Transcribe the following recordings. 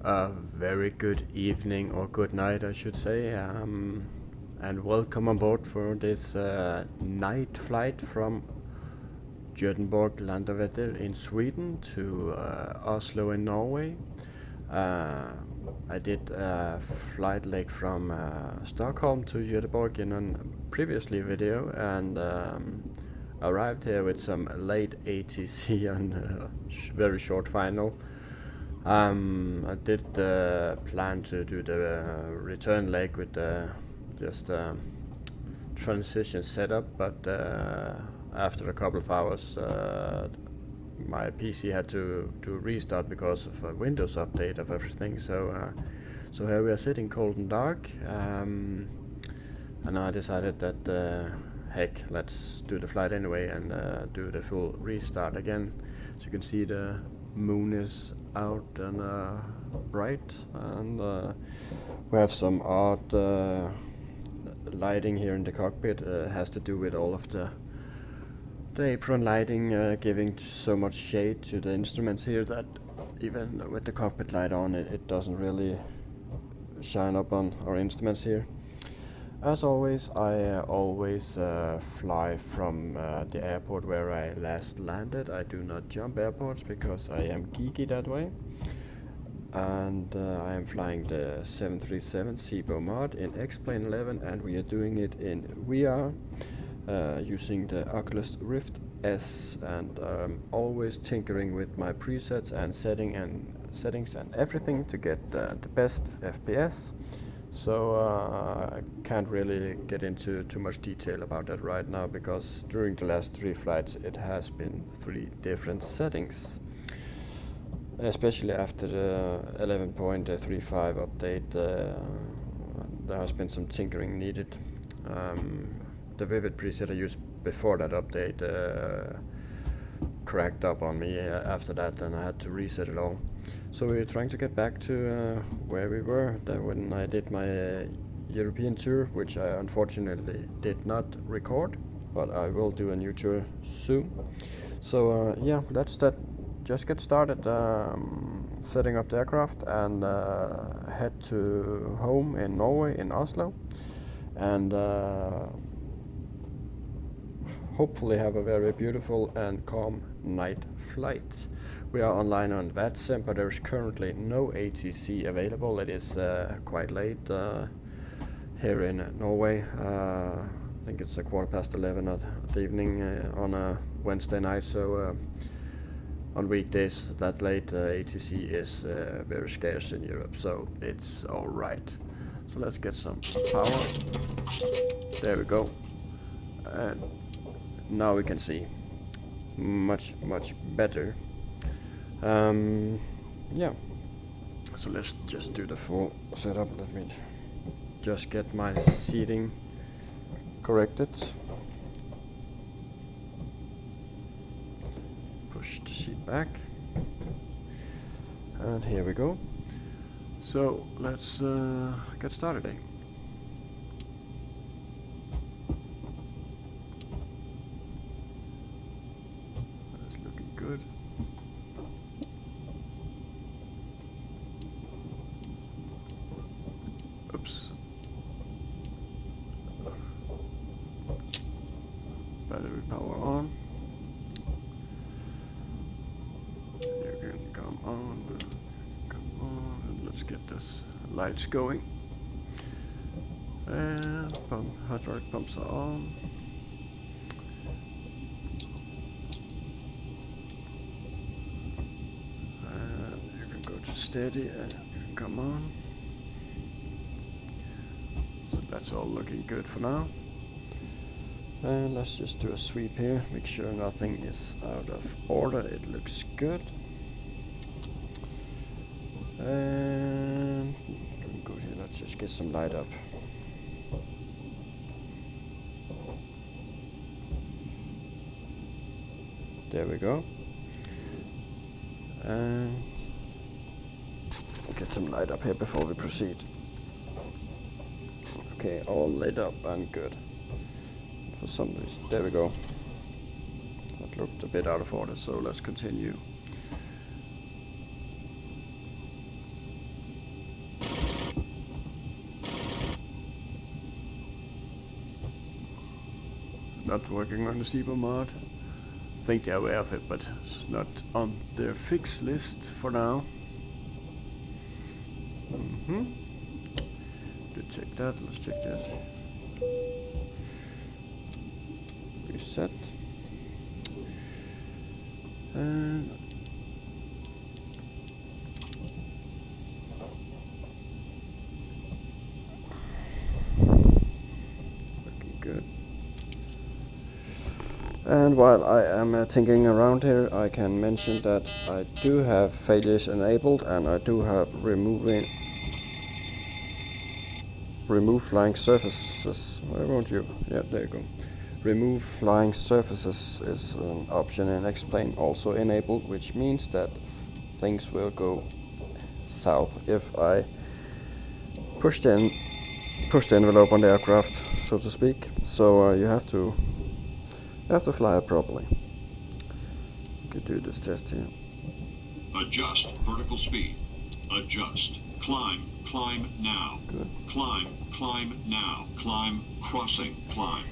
A very good evening or good night, I should say, and welcome on board for this night flight from Gothenburg, Landevetter in Sweden to Oslo in Norway. I did a flight leg from Stockholm to Gothenburg in a previously video and arrived here with some late ATC on a very short final. I did plan to do the return leg with just transition setup, but after a couple of hours my PC had to restart because of a Windows update of everything. So here we are sitting cold and dark, and I decided that heck, let's do the flight anyway and do the full restart again. So you can see the moon is out and bright, and we have some odd lighting here in the cockpit. Has to do with all of the apron lighting giving so much shade to the instruments here that even with the cockpit light on, it doesn't really shine up on our instruments here. As always, I always fly from the airport where I last landed. I do not jump airports because I am geeky that way. And I am flying the 737 Cibo mod in Xplane 11, and we are doing it in VR using the Oculus Rift S, and always tinkering with my presets and settings and everything to get the best FPS. So I can't really get into too much detail about that right now, because during the last 3 flights it has been 3 different settings. Especially after the 11.35 update, there has been some tinkering needed. The Vivid preset I used before that update cracked up on me after that, and I had to reset it all. So we're trying to get back to where we were when I did my European tour, which I unfortunately did not record, but I will do a new tour soon. So yeah, let's just get started setting up the aircraft and head to home in Norway, in Oslo, and hopefully have a very beautiful and calm night flight. We are online on VATSIM, but there is currently no ATC available. It is quite late here in Norway. I think it's 11:15 at the evening on a Wednesday night, so on weekdays that late ATC is very scarce in Europe, so it's alright. So let's get some power. There we go. And now we can see much better. Yeah, so let's just do the full setup. Let me just get my seating corrected. Push the seat back, and here we go. So let's get started. That's looking good. Oops. Battery power on. You can come on, and let's get this lights going. And hydraulic pumps are on. And you can go to steady and you can come on. So that's all looking good for now. And let's just do a sweep here, make sure nothing is out of order. It looks good. And go here, let's just get some light up. There we go. And get some light up here before we proceed. Okay, all lit up and good. For some reason, there we go. That looked a bit out of order, so let's continue. not working on the SIBO mod. I think they're aware of it, but it's not on their fix list for now. Did check that. Let's check this. Reset. And looking good. And while I am thinking around here, I can mention that I do have failures enabled, and I do have remove flying surfaces. Why won't you? Yeah, there you go. Remove flying surfaces is an option in Xplane also enabled, which means that things will go south if I push the envelope on the aircraft, so to speak. So you have to fly it properly. You could do this test here. Adjust vertical speed. Adjust. Climb. Climb now. Good. Climb. Climb now. Climb. Crossing. Climb.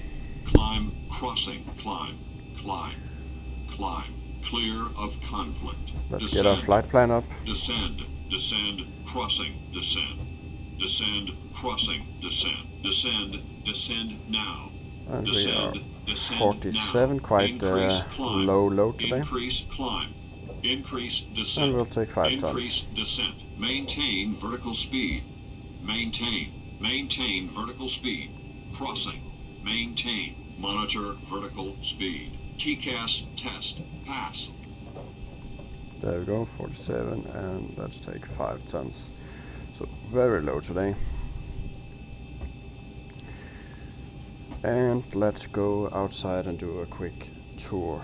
Climb. Crossing. Climb. Climb. Climb. Clear of conflict. Let's Descend. get our flight plan up. Descend. Descend. Crossing. Descend. Descend. Crossing. Descend. Descend. Descend now. And Descend. we are Descend 47, now. quite Increase climb. low load today. Increase climb. Increase descent. And we'll take 5 Increase tons. descent. Maintain vertical speed. Maintain. Maintain vertical speed. Crossing. Maintain. Monitor vertical speed. TCAS test. Pass. There we go, 47, and let's take 5 tons. So very low today. And let's go outside and do a quick tour.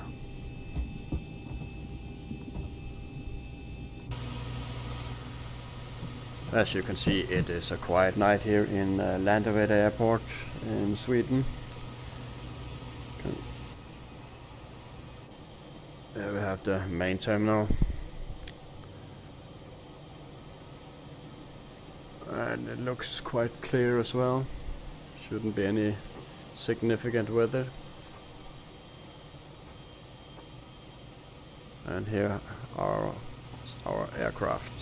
As you can see, it is a quiet night here in Landevetter Airport in Sweden. There we have the main terminal. And it looks quite clear as well. Shouldn't be any significant weather. And here are our aircraft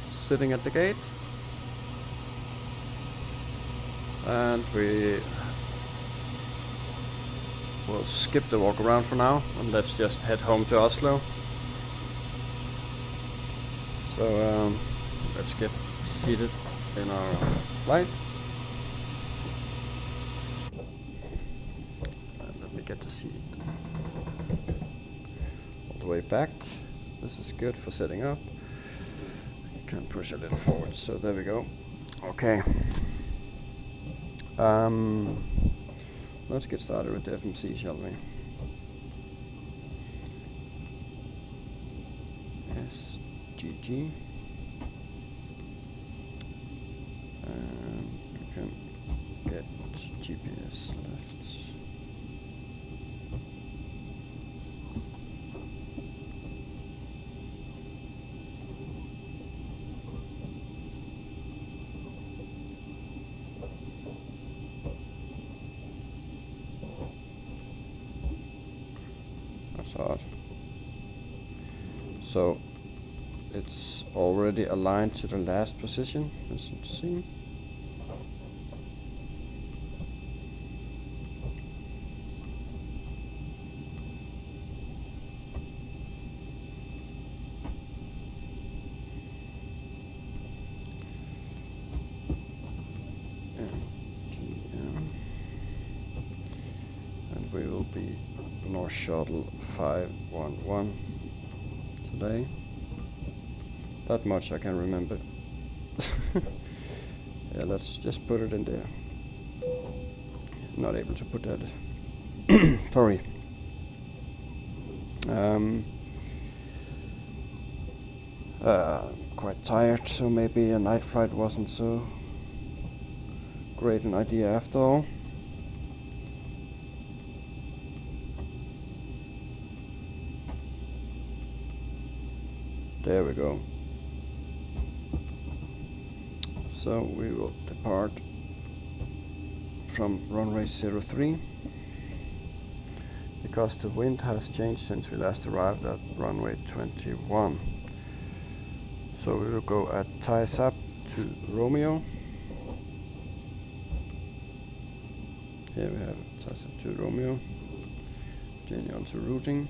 sitting at the gate. And we will skip the walk around for now, and let's just head home to Oslo. So let's get seated in our flight. And let me get the seat all the way back. This is good for setting up. You can push a little forward, so there we go. Okay. Let's get started with the FMC, shall we? SGG. And we can get GPS left. That's odd. So it's already aligned to the last position, as you can see. And we will be North Shuttle 511 today. That much I can remember. Yeah, let's just put it in there. Not able to put that. Sorry. Quite tired, so maybe a night flight wasn't so great an idea after all. There we go. So we will depart from runway 03 because the wind has changed since we last arrived at runway 21. So we will go at ties up to Romeo. Here we have ties up to Romeo. Continue on to routing.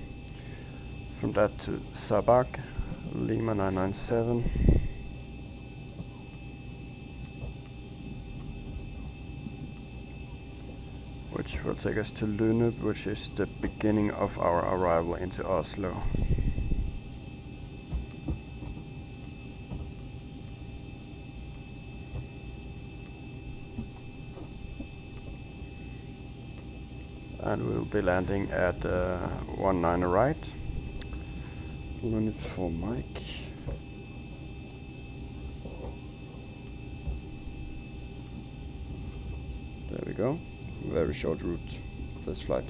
From that to Sabak, Lima 997. Which will take us to Lunub, which is the beginning of our arrival into Oslo. And we'll be landing at 19 right. 1 minute for Mike. There we go. Very short route, this flight.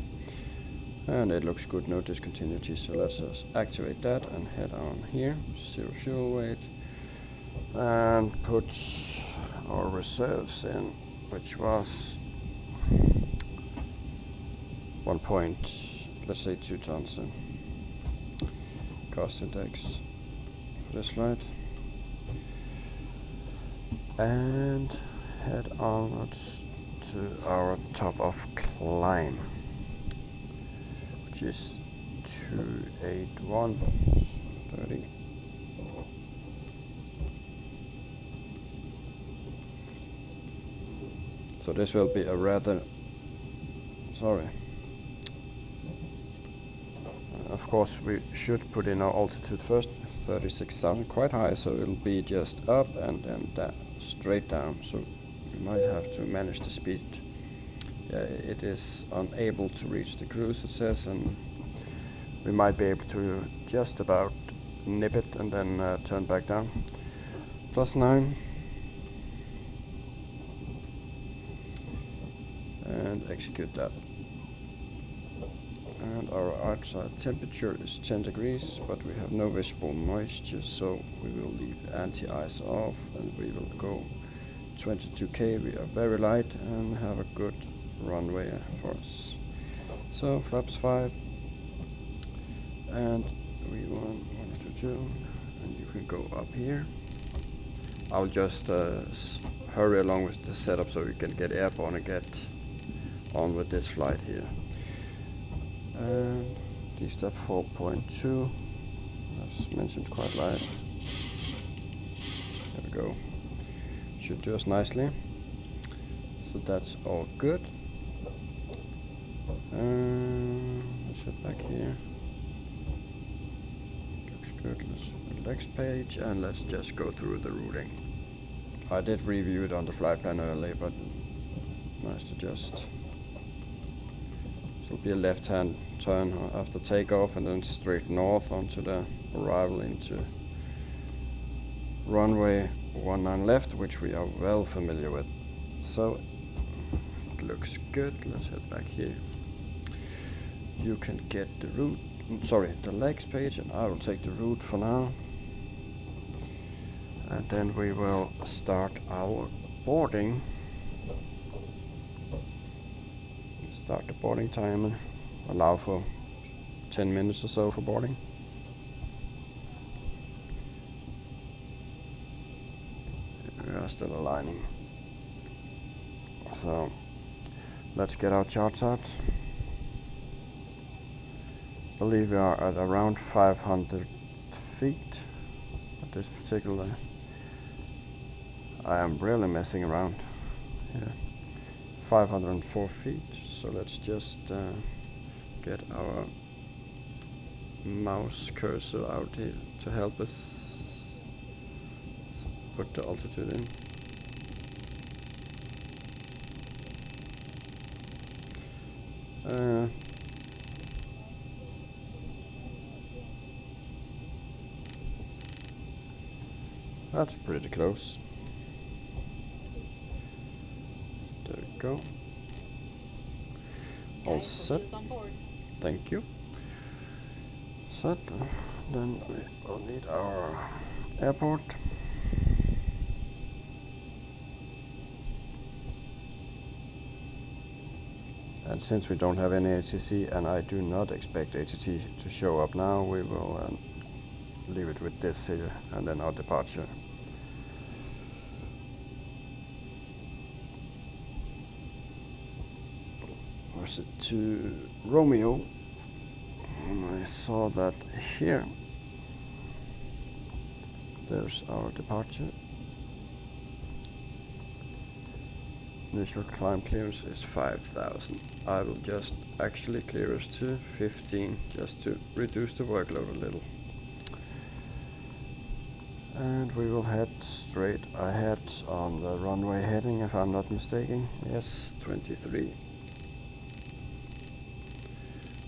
And it looks good, no discontinuity, so let's just activate that and head on here. 0 fuel weight. And put our reserves in, which was 2 tons in cost index for this flight. And head onwards to our top of climb, which is 281.30. So this will be a rather, of course we should put in our altitude first, 36,000, quite high, so it'll be just up and then straight down, so we might have to manage the speed. Yeah, it is unable to reach the cruise, it says, and we might be able to just about nip it and then turn back down. +9. And execute that. And our outside temperature is 10 degrees, but we have no visible moisture, so we will leave anti-ice off and we will go 22k. We are very light and have a good runway for us. So flaps 5, and we want 1, 2, 2, and you can go up here. I'll just hurry along with the setup so we can get airborne and get on with this flight here. And D-step 4.2, as mentioned, quite light. There we go. Should do us nicely. So that's all good. Let's head back here. Looks good. Let's do the next page and let's just go through the routing. I did review it on the flight plan earlier, but nice to just. It'll be a left-hand turn after takeoff and then straight north onto the arrival into runway 19 left, which we are well familiar with. So it looks good. Let's head back here. You can get the route, the legs page, and I will take the route for now. And then we will start our boarding. Start the boarding timer. Allow for 10 minutes or so for boarding. We are still aligning. So let's get our charts out. I believe we are at around 500 feet at this particular. I am really messing around here. 504 feet, so let's just get our mouse cursor out here to help us put the altitude in. That's pretty close. There we go. All set. Thank you. Set. Then we will need our airport. And since we don't have any ATC, and I do not expect ATC to show up now, we will leave it with this here, and then our departure. Was it to Romeo? And I saw that here. There's our departure. Initial climb clearance is 5,000. I will just actually clear us to 15 just to reduce the workload a little. And we will head straight ahead on the runway heading, if I'm not mistaken. Yes, 23.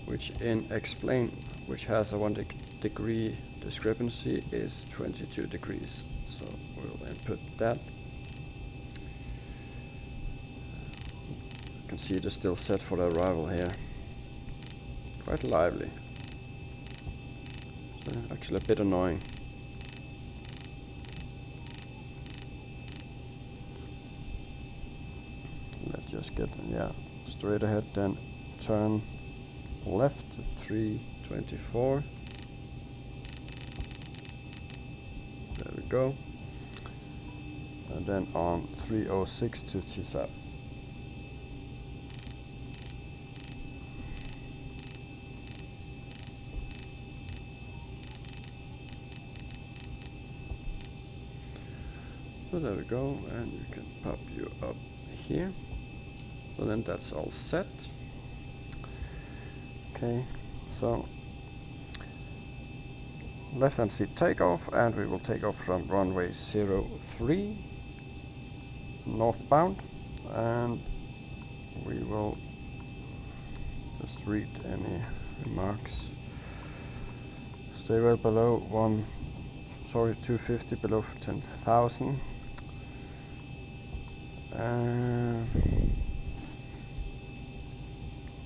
Which in Xplane, which has a 1 degree discrepancy, is 22 degrees. So we'll input that. You can see it is still set for the arrival here. Quite lively. So actually a bit annoying. Let's just get, yeah, straight ahead, then turn left to 324. There we go. And then on 306 to Tisab. So there we go, and you can pop you up here. So then that's all set. Okay, so left hand seat takeoff, and we will take off from runway 03 northbound, and we will just read any remarks. Stay well below 250 below 10,000.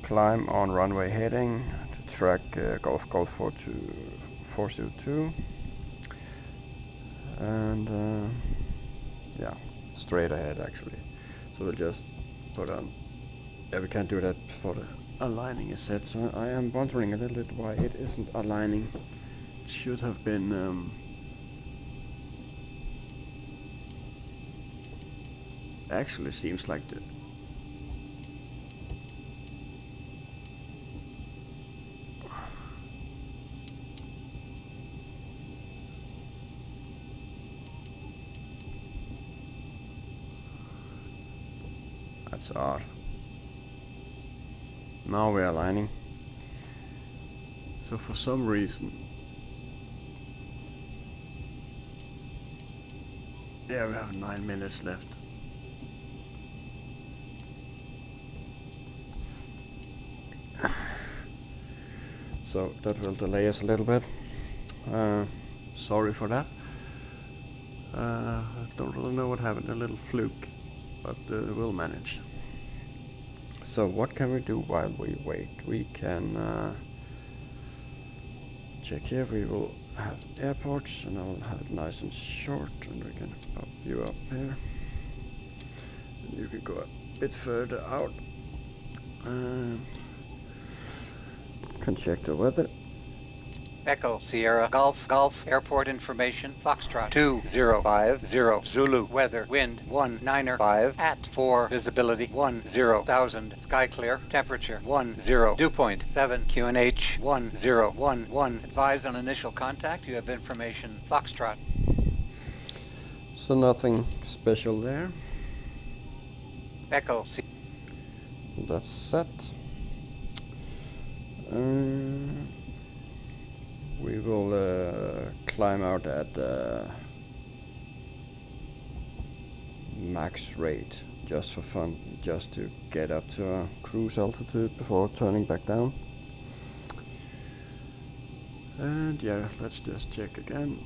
Climb on runway heading to track Golf 402, and yeah, straight ahead actually. So we'll just put on, yeah, we can't do that before the aligning is set, so I am wondering a little bit why it isn't aligning. It should have been actually seems like the that's odd. Now we're aligning. So for some reason, yeah, we have 9 minutes left. So that will delay us a little bit. Sorry for that. I don't really know what happened, a little fluke, but we'll manage. So what can we do while we wait? We can check here. We will have airports, and I will have it nice and short, and we can pop you up here. And you can go a bit further out. And can check the weather. Echo Sierra Golf Airport information Foxtrot 2050 Zulu weather wind 195 at 4 visibility 10,000 sky clear temperature 10 dew point 7 QNH 1011 advise on initial contact. You have information Foxtrot. So nothing special there. Echo That's set. We will climb out at max rate just for fun, just to get up to our cruise altitude before turning back down. And yeah, let's just check again.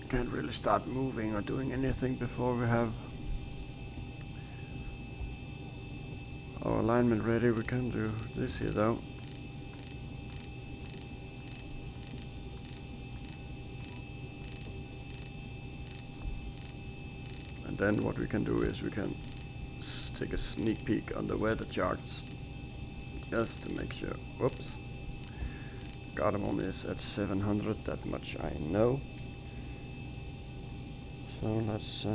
Can't really start moving or doing anything before we have our alignment ready. We can do this here though. And then what we can do is we can take a sneak peek on the weather charts just to make sure. Whoops. Gardermoen is at 700, that much I know. So let's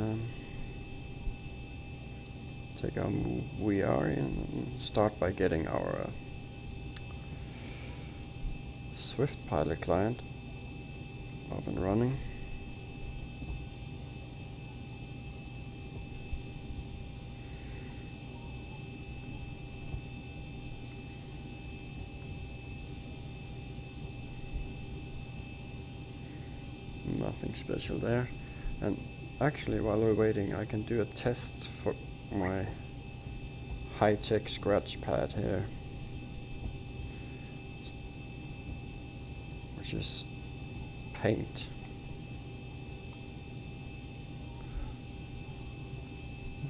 take our we are in and start by getting our Swift Pilot client up and running. Nothing special there. And actually, while we're waiting, I can do a test for my high-tech scratch pad here, which is paint.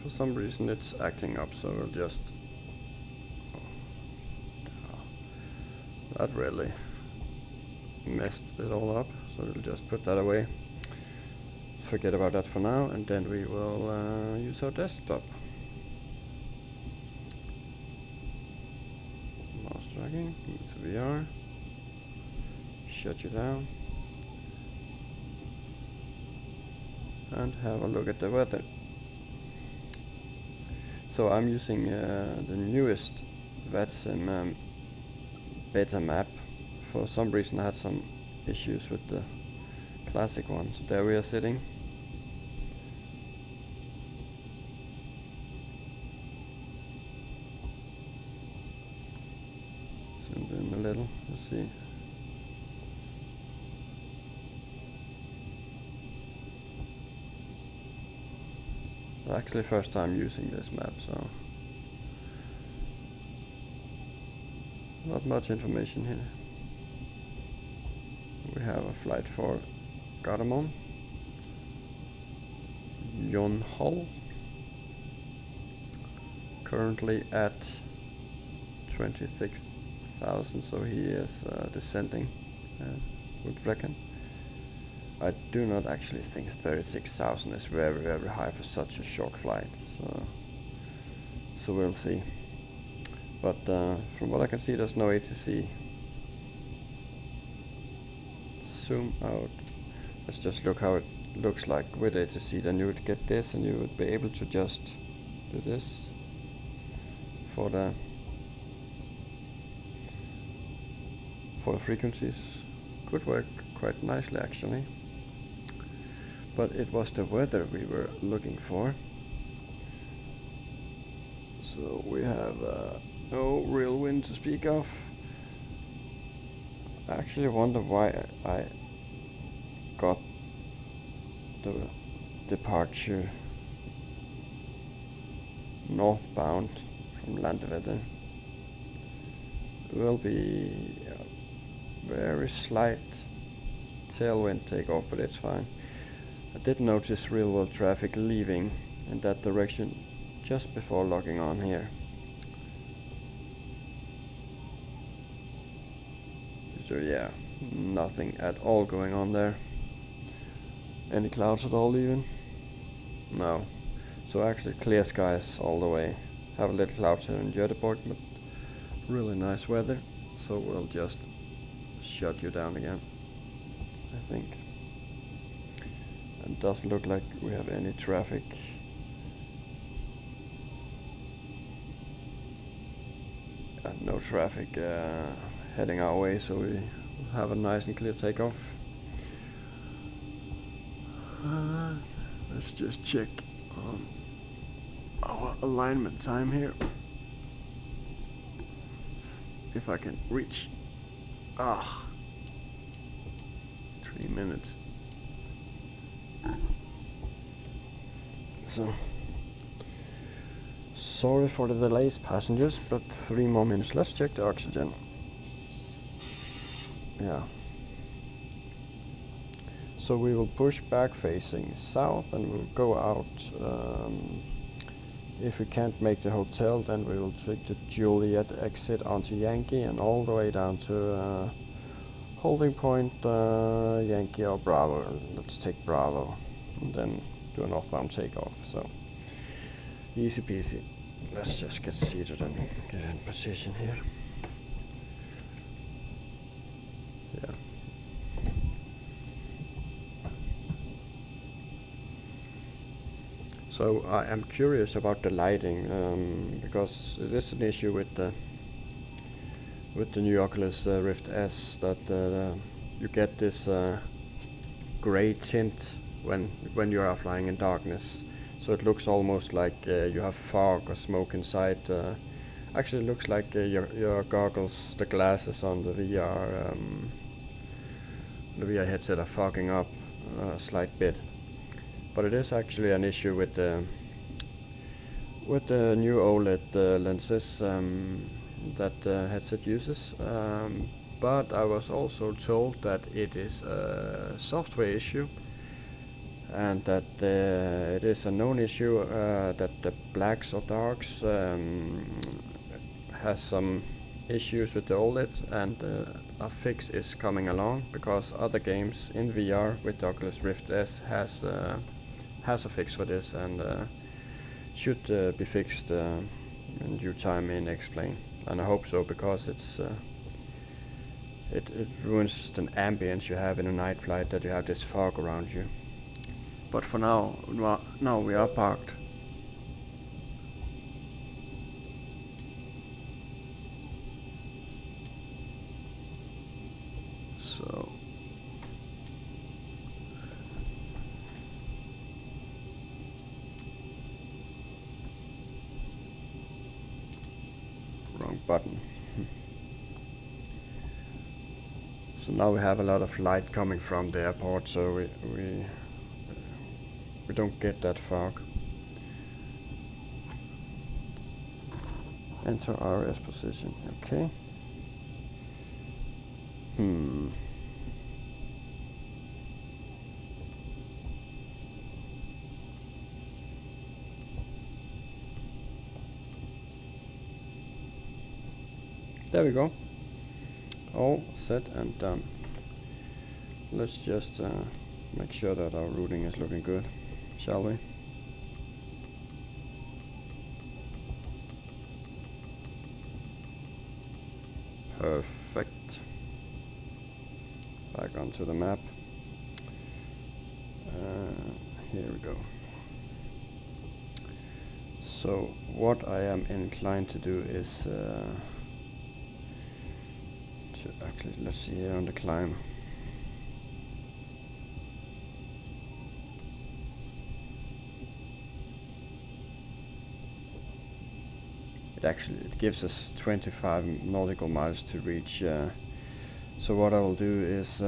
For some reason it's acting up, so we'll just... that really messed it all up, so we'll just put that away. Forget about that for now, and then we will use our desktop. Mouse dragging, move to VR, shut you down, and have a look at the weather. So I'm using the newest VATSIM beta map. For some reason I had some issues with the classic one. So there we are sitting. Zoomed in a little, let's see. Actually first time using this map, so not much information here. We have a flight for Gardermoen, Jon Hull, currently at 26,000, so he is descending, would reckon. I do not actually think 36,000 is very, very high for such a short flight, so we'll see. But from what I can see, there's no ATC. Zoom out. Let's just look how it looks like with ATC. Then you would get this, and you would be able to just do this for the frequencies. Could work quite nicely actually. But it was the weather we were looking for. So we have no real wind to speak of. I actually wonder why I got the departure northbound from Landevetter. It will be a very slight tailwind takeoff, but it's fine. I did notice real world traffic leaving in that direction just before logging on here. So yeah, nothing at all going on there. Any clouds at all even? No. So actually clear skies all the way. Have a little clouds here in Gothenburg, but really nice weather. So we'll just shut you down again, I think. It doesn't look like we have any traffic. No traffic heading our way, so we have a nice and clear takeoff. Let's just check our alignment time here. If I can reach 3 minutes. So sorry for the delays, passengers, but 3 more minutes. Let's check the oxygen. Yeah. So we will push back facing south and we'll go out. If we can't make the hotel, then we will take the Juliet exit onto Yankee and all the way down to holding point Yankee or Bravo. Let's take Bravo and then do a northbound takeoff. So easy peasy. let's just get seated and get in position here. Yeah. So I am curious about the lighting, because it is an issue with the new Oculus Rift S that you get this gray tint when you are flying in darkness. So it looks almost like you have fog or smoke inside. Actually, it looks like your goggles, the glasses on the VR headset are fogging up a slight bit. But it is actually an issue with the new OLED lenses that the headset uses. But I was also told that it is a software issue, and that it is a known issue that the blacks or darks has some issues with the OLED, and a fix is coming along because other games in VR with the Oculus Rift S has a fix for this, and should be fixed in due time in Xplane. And I hope so, because it ruins the ambience you have in a night flight, that you have this fog around you. But for now we are parked. So wrong button. So now we have a lot of light coming from the airport, so we don't get that fog. Enter RS position. Okay. There we go. All set and done. Let's just make sure that our routing is looking good, shall we? Perfect. Back onto the map. Here we go. So what I am inclined to do is actually, let's see here on the climb. It gives us 25 nautical miles to reach. So what I will do is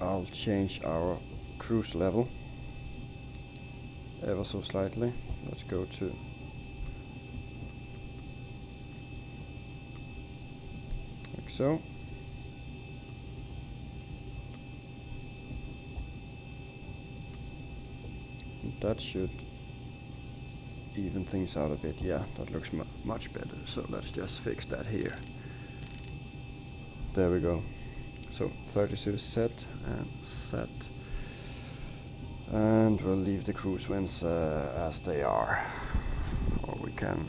I'll change our cruise level ever so slightly. Let's go to like so. And that should even things out a bit. Yeah, that looks much better. So let's just fix that here. There we go. So 32 set and set. And we'll leave the cruise winds as they are. Or we can,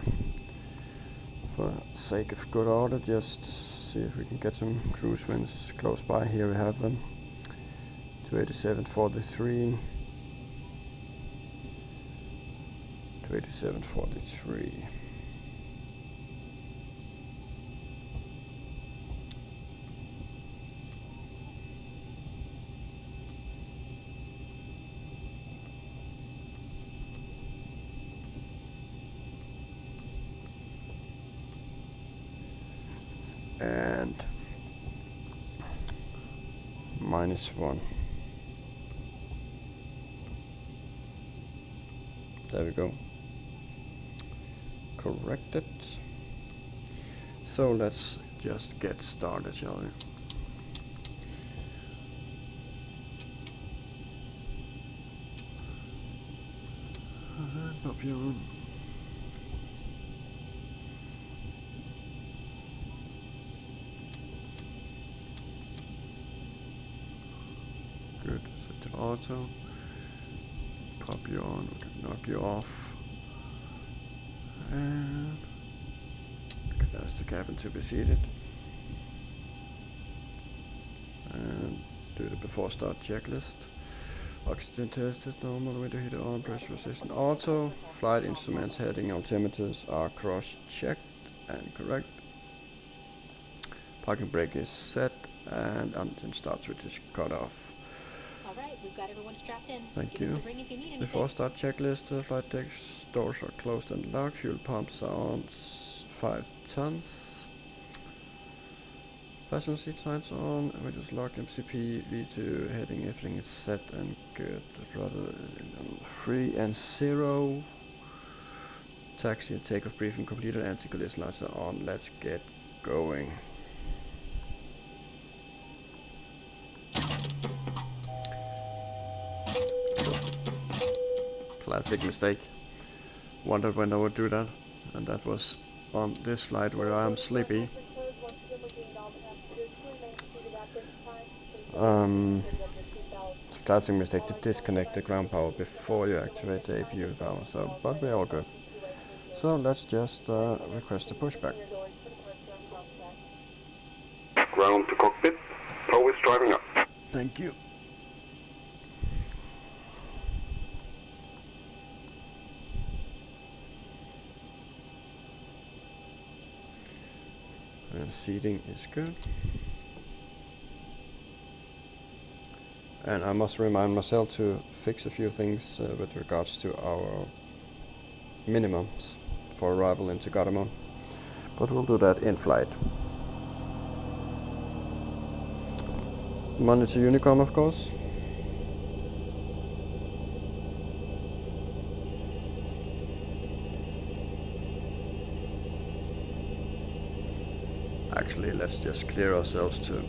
for sake of good order, just see if we can get some cruise winds close by. Here we have them. 287.43. 287.43. And -1. There we go. Corrected. So let's just get started, shall we? Papillon. auto. Pop you on, we can knock you off. And we can ask the cabin to be seated. And do the before start checklist. Oxygen tested, normal, window heater on, pressure resistant auto. Flight instruments, heading, altimeters are cross-checked and correct. Parking brake is set, and engine start switch is cut off. Alright, we've got everyone strapped in. Thank Give us you. a ring if you need anything. Before start checklist, the flight deck's doors are closed and locked. Fuel pumps are on 5 tons. Passenger seat lights on, windows locked, MCP, V2, heading, everything is set and good. Rather 3 and 0. Taxi and takeoff briefing completed, anti-collision lights are on. Let's get going. Classic mistake. Wondered when I would do that, and that was on this flight where I am sleepy. It's a classic mistake to disconnect the ground power before you activate the APU power, so, but we're all good. So let's just request a pushback. Ground to cockpit, tow is driving up. Thank you. And seating is good. And I must remind myself to fix a few things with regards to our minimums for arrival into Gardermoen. But we'll do that in flight. Monitor Unicom, of course. Actually, let's just clear ourselves to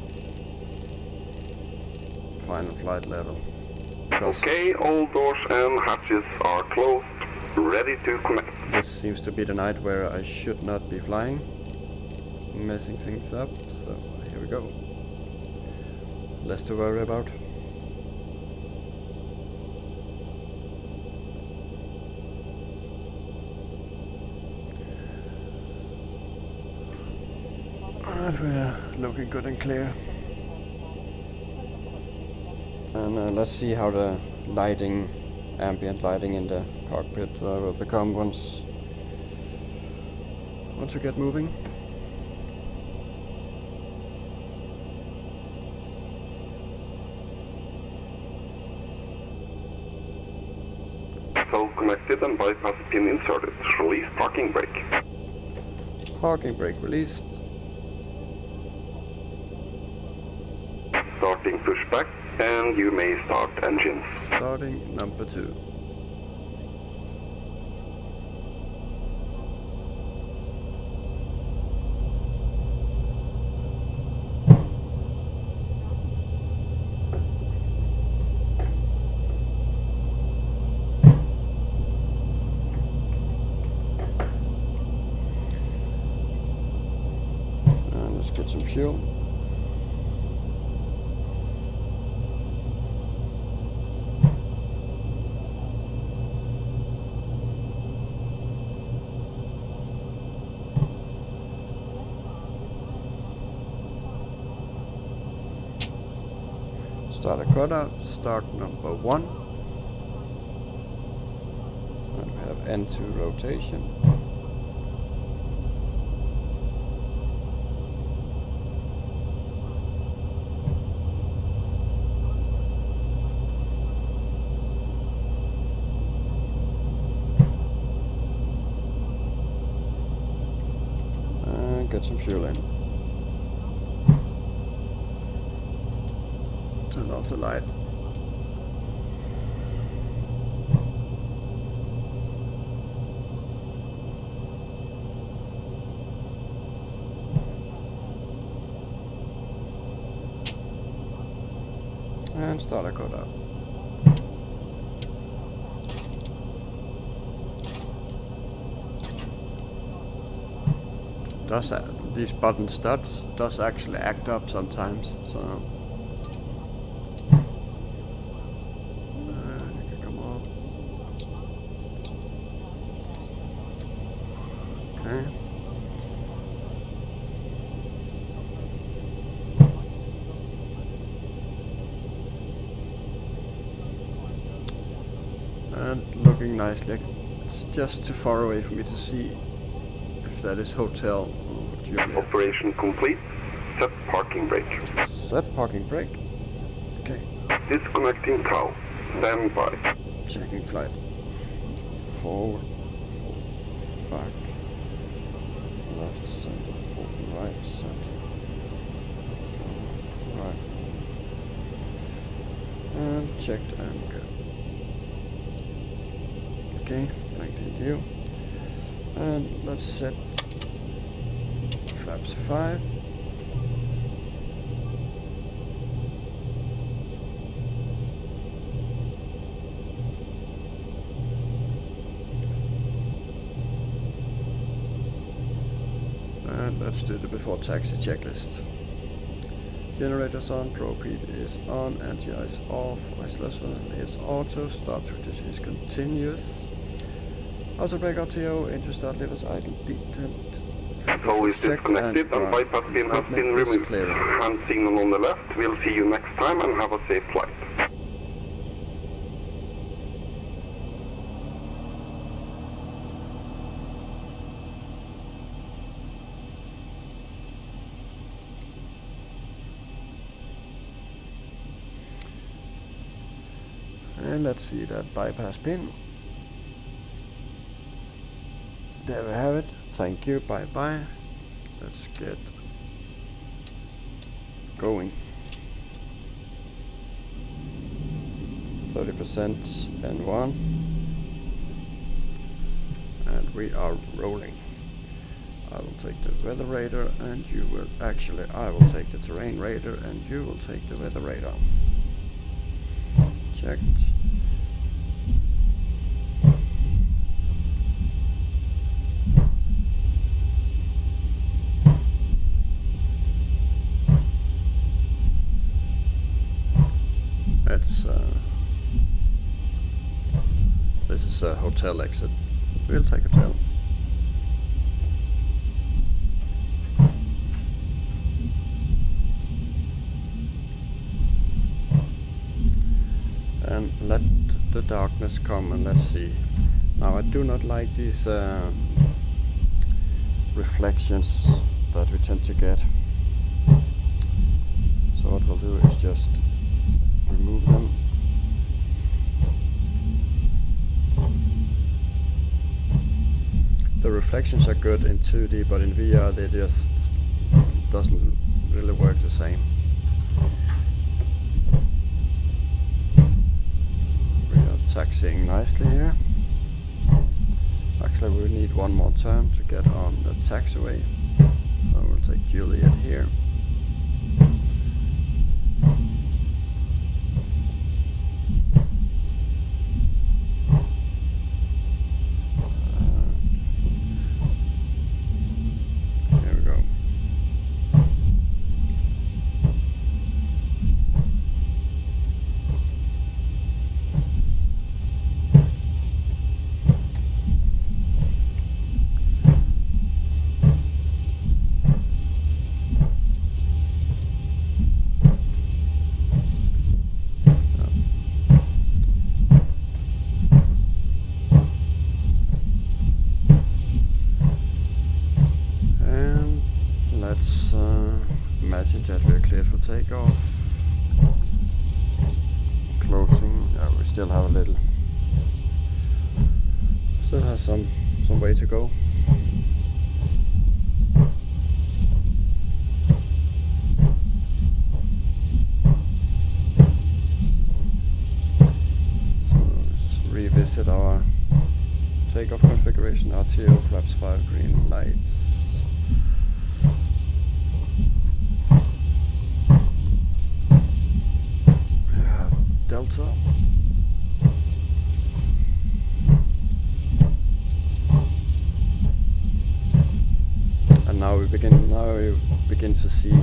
final flight level. Okay, all doors and hatches are closed, ready to connect. This seems to be the night where I should not be flying, messing things up, so here we go. Less to worry about. And we're looking good and clear. And let's see how the lighting, ambient lighting in the cockpit will become once we get moving. So connected and bypass pin inserted. Release parking brake. Parking brake released. Starting pushback, and you may start engines. Starting number 2. And let's get some fuel. Start a cutter, start number 1. And we have N2 rotation. And get some fuel in. Turn off the light. And start a cutter. These buttons does actually act up sometimes, so And looking nicely. It's just too far away for me to see if that is hotel or Julia. Operation complete. Set parking brake. Set parking brake. Okay. Disconnecting tow. Stand by. Checking flight. Forward, back, left, center, forward, right, center, forward, right, and checked and good. Okay, blanked in view, and let's set flaps 5. And let's do the before taxi checklist. Generators on, probe heat is on, anti-ice off, isolation is auto, start switches is continuous. Auto brake RTO, engine start levers idle detent. Tow is disconnected and bypass pin has been removed. Hand signal on the left. We'll see you next time and have a safe flight. And let's see that bypass pin. There we have it. Thank you. Bye bye. Let's get going. 30% N1. And we are rolling. I will take the weather radar and you will actually, I will take the terrain radar and you will take the weather radar. Checked. This is a hotel exit. We'll take hotel. And let the darkness come and let's see. Now I do not like these reflections that we tend to get. So what we'll do is just remove them. The reflections are good in 2D, but in VR they just doesn't really work the same. We are taxiing nicely here. Actually we need one more turn to get on the taxiway. So we'll take Juliet here. Imagine that we're cleared for takeoff. Closing. We still have a little. Still has some way to go. So let's revisit our takeoff configuration. RTO, flaps 5, green lights. Delta. And now we begin to see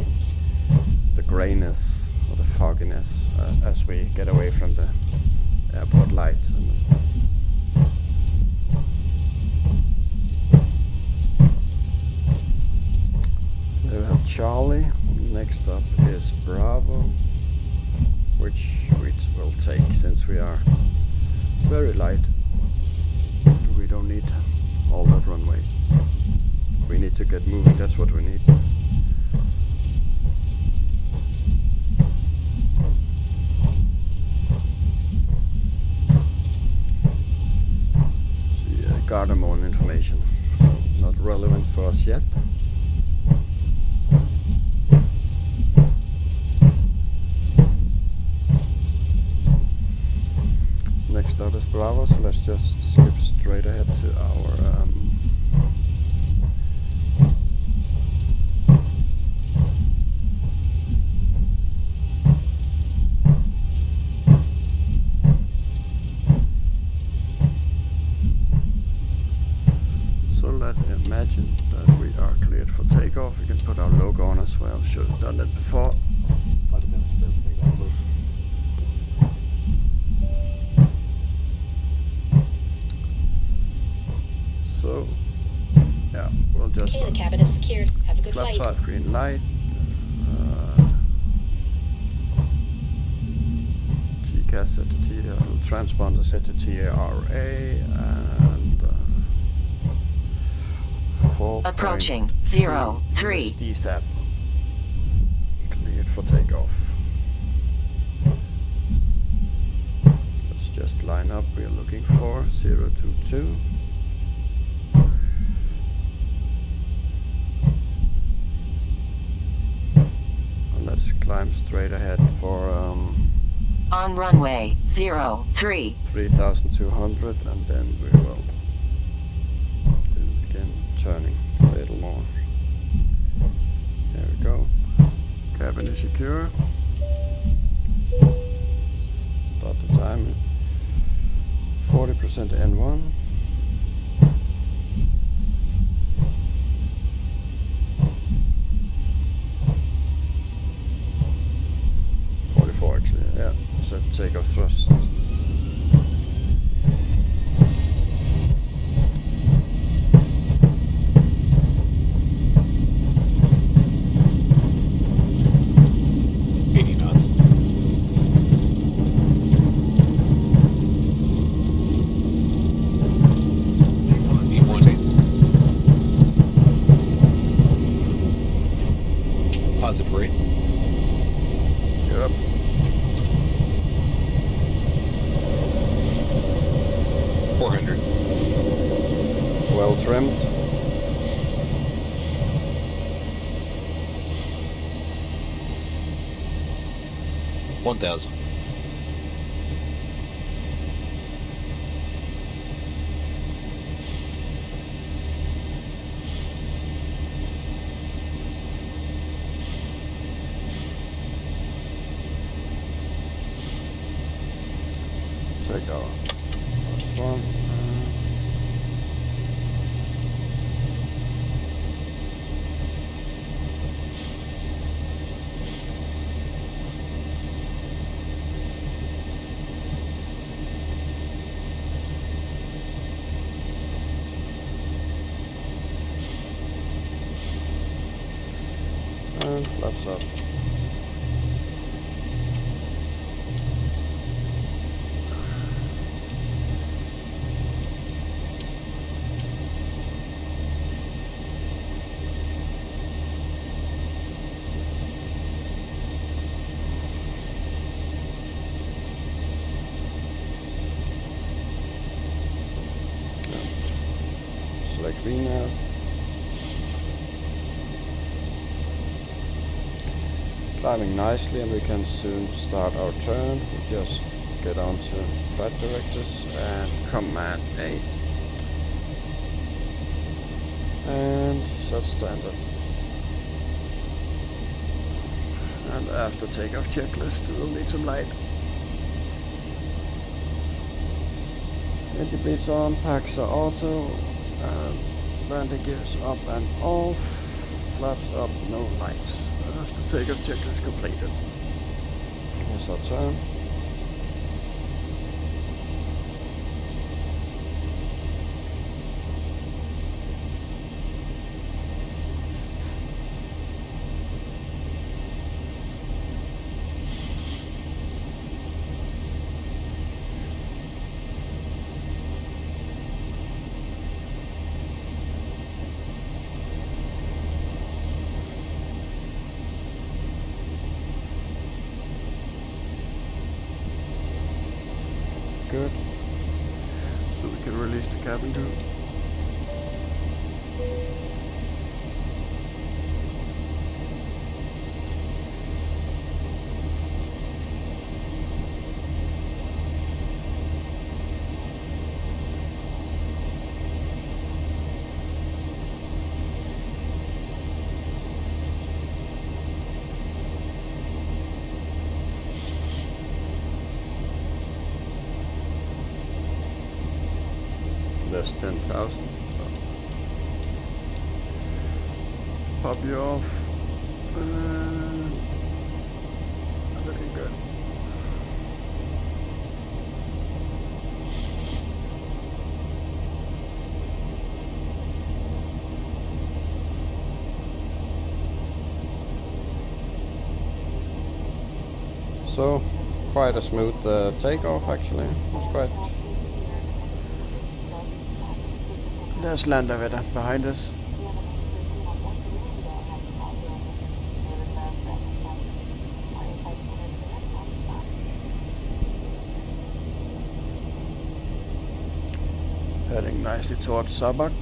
the grayness or the fogginess as we get away from the airport light. So we have Charlie. Next up is Bravo, which we will take since we are very light. We don't need all that runway. We need to get moving, that's what we need. See, Gardermoen information. Not relevant for us yet. Next up is Bravo, so let's just skip straight ahead to our so let's imagine that we are cleared for takeoff. We can put our logo on as well. Should have done that before. So, yeah, we'll just Okay, the cabin is secured. Have a good flap flight. side green light. TCAS set to transponder set to TARA and 4. Approaching 03. D-step. Cleared for takeoff. Let's just line up. We're looking for 022. Let's climb straight ahead for On runway 03. 3,200, and then we will begin turning a little more. There we go. Cabin is secure. Start the time. 40% N1. Actually, yeah, so takeoff thrust. Positive rate. Yep. Well trimmed. $1,000. Take our first one. And flaps up. Select VNav. Climbing nicely, and we can soon start our turn. We just get onto flight directors and command A. And set standard. And after takeoff checklist, we'll need some light. Engine bleeds on, packs are auto, landing gears up and off, flaps up, no lights. After takeoff checklist completed. Here's our turn. Good. So we can release the cabin crew. There's 10,000, so pop you off. Looking good. So, quite a smooth takeoff actually. It's quite. There's Landevetter behind us. Heading nicely towards Sabak.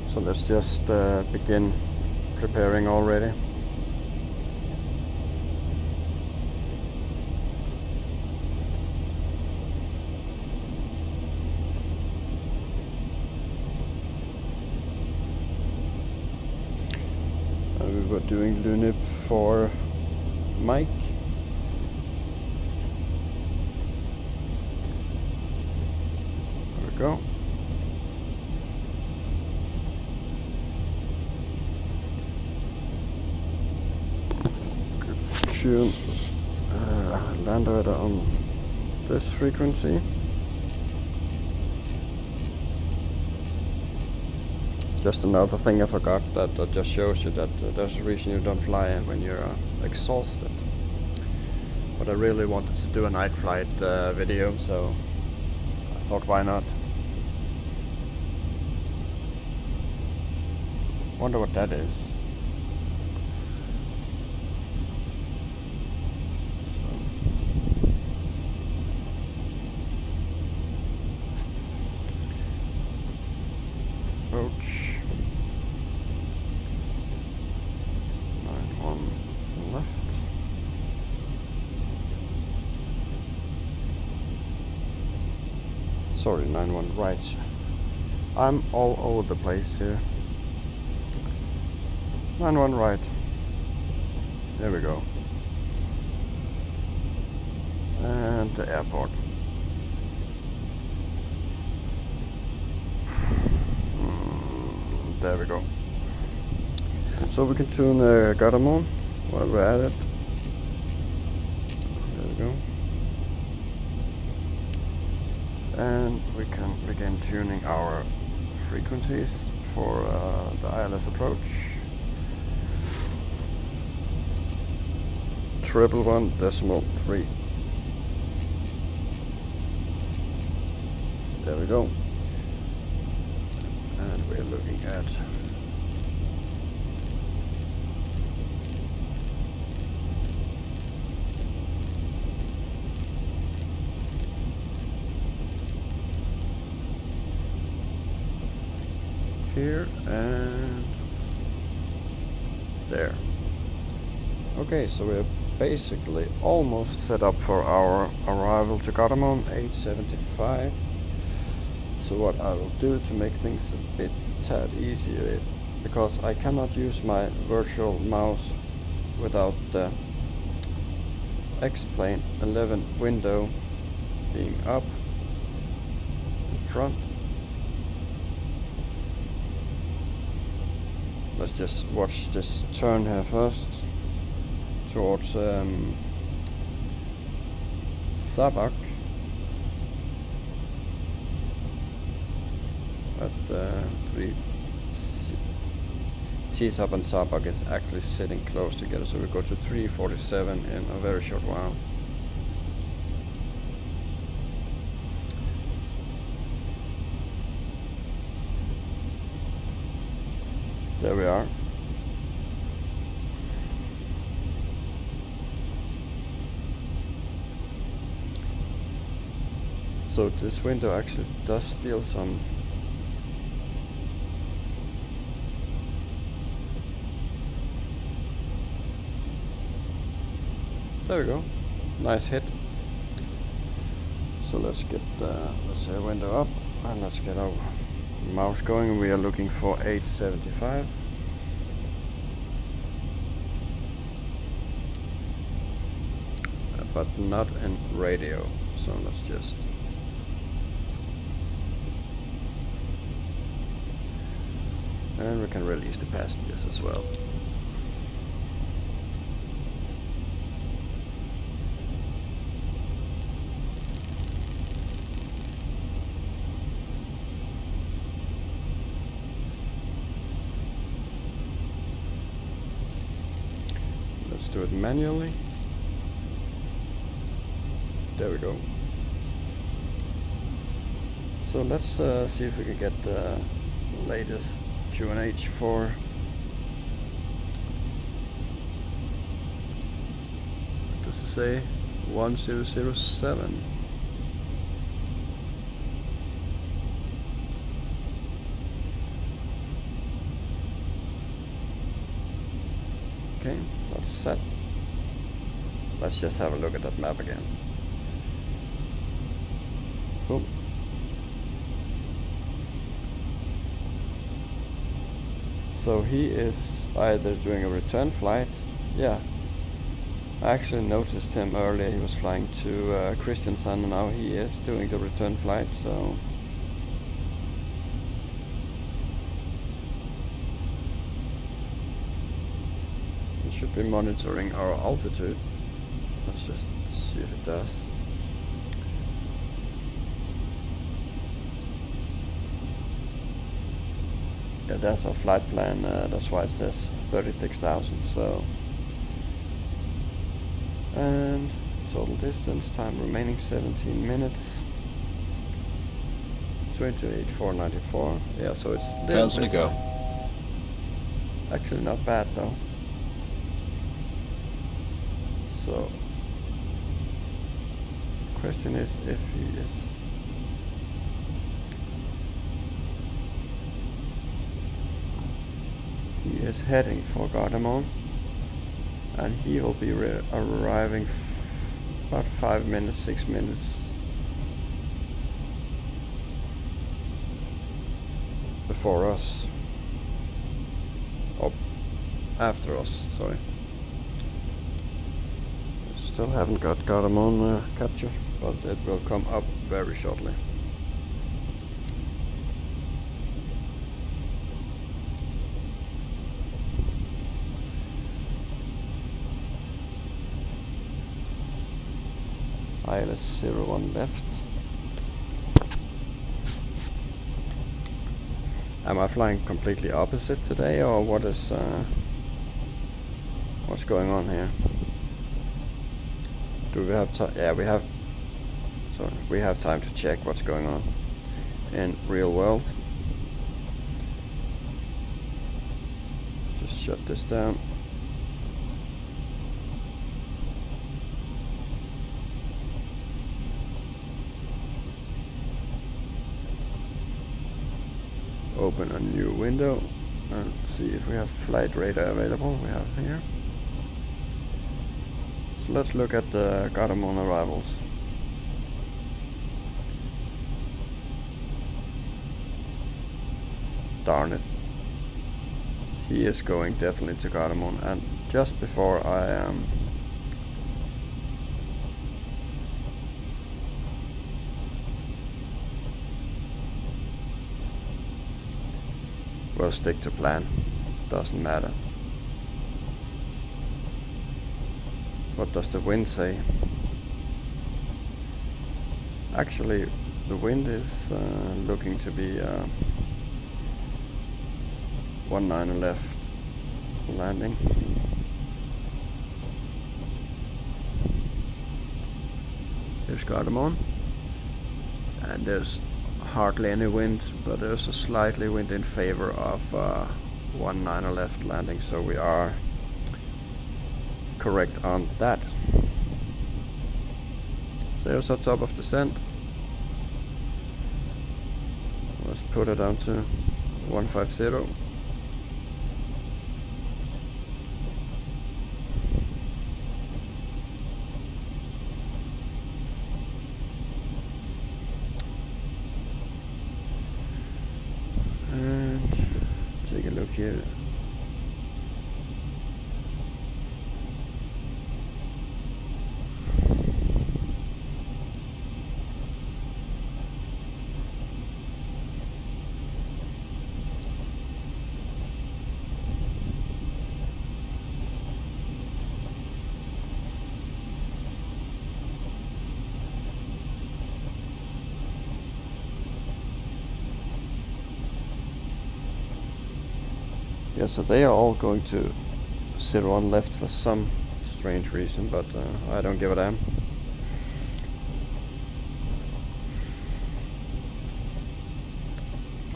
So let's just begin preparing already. We were doing Lunip for Mike. There we go. Landevetter on this frequency. Just another thing I forgot, that just shows you that there's a reason you don't fly when you're exhausted. But I really wanted to do a night flight video, so I thought why not. Wonder what that is. Approach 91 left. Sorry, 91 right. I'm all over the place here. 91 right. There we go. And the airport. There we go. So we can tune Gardermoen while we're at it. There we go. And we can begin tuning our frequencies for the ILS approach. 111.3. There we go. And we're looking at here and there. Okay, so we're basically almost set up for our arrival to Gardermoen, 8:75. So what I will do to make things a tad easier, because I cannot use my virtual mouse without the Xplane 11 window being up in front. Let's just watch this turn here first towards Sabak. But T-Sub and Sabak is actually sitting close together, so we go to 347 in a very short while. There we are. So this window actually does steal some. There we go. Nice hit. So let's get let's say window up and let's get our mouse going. We are looking for 875. But not in radio. So let's just and we can release the passengers as well. Let's do it manually. There we go. So let's see if we can get the latest QNH for what does it say? 1007. Okay, that's set. Let's just have a look at that map again. Boom. So he is either doing a return flight. Yeah, I actually noticed him earlier. He was flying to Kristiansand, and now he is doing the return flight. So he should be monitoring our altitude. Let's just see if it does. Yeah, that's our flight plan, that's why it says 36,000, so. And total distance, time remaining 17 minutes. 28,494, yeah, so it's a little 1,000 to bit go. actually not bad though. So, question is if he is heading for Gardermoen, and he will be arriving about 5 minutes, 6 minutes before us, or after us, sorry. Still haven't got Gardermoen captured, but it will come up very shortly. ILS 01 left. Am I flying completely opposite today, or what is what's going on here? Do we have time? Yeah, we have. So we have time to check what's going on in real world. Let's just shut this down. Open a new window and see if we have flight radar available. We have here. So let's look at the Gardermoen arrivals. Darn it. He is going definitely to Gardermoen, and just before I we'll stick to plan. Doesn't matter. What does the wind say? Actually, the wind is looking to be 19 left landing. Here's Gardermoen, and there's hardly any wind, but there's a slightly wind in favor of 19 left landing, so we are correct on that. So here's our top of descent. Let's put it down to 150. And take a look here. Yeah, so they are all going to 01 left for some strange reason, but I don't give a damn.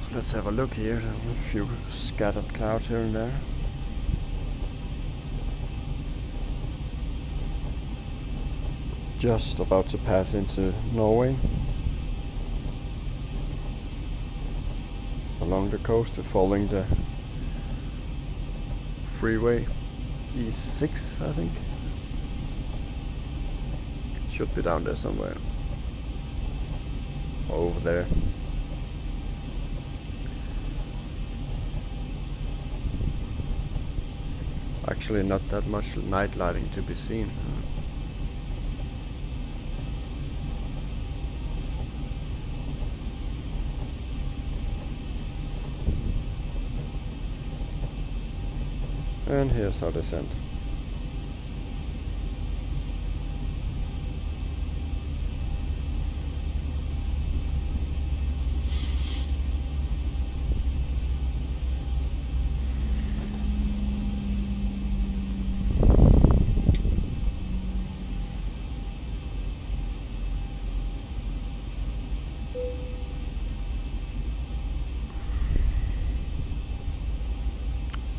So let's have a look here. A few scattered clouds here and there. Just about to pass into Norway. Along the coast, we're following the freeway E6, I think. It should be down there somewhere. Over there. Actually not that much night lighting to be seen. And here's our descent.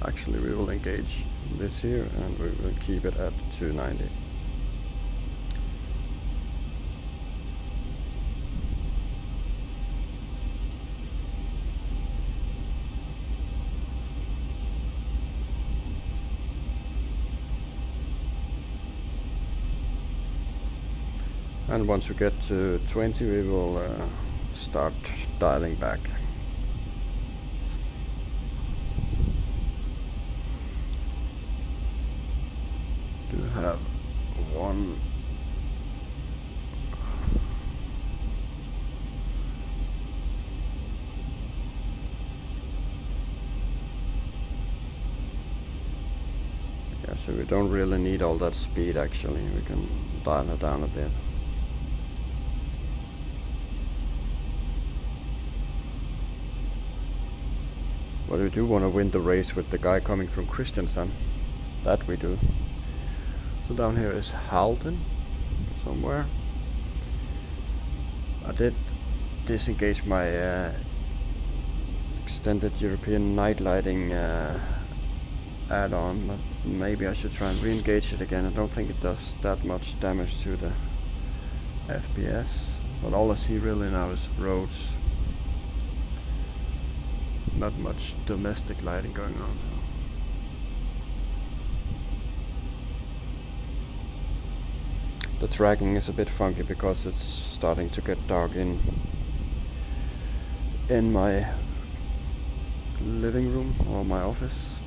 Actually, we will engage this here and we will keep it at 290. And once we get to 20, we will start dialing back. Have one yeah, so we don't really need all that speed. Actually, we can dial it down a bit. But we do want to win the race with the guy coming from Kristiansand. That we do. So down here is Halden somewhere. I did disengage my extended European night lighting add-on, but maybe I should try and re-engage it again. I don't think it does that much damage to the FPS, but all I see really now is roads. Not much domestic lighting going on. So. The tracking is a bit funky because it's starting to get dark in my living room or my office.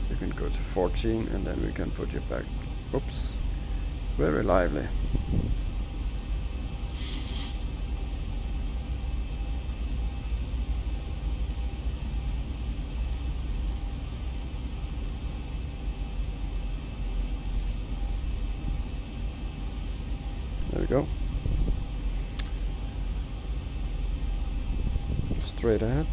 You can go to 14 and then we can put you back. Oops, very lively. There we go. Straight ahead.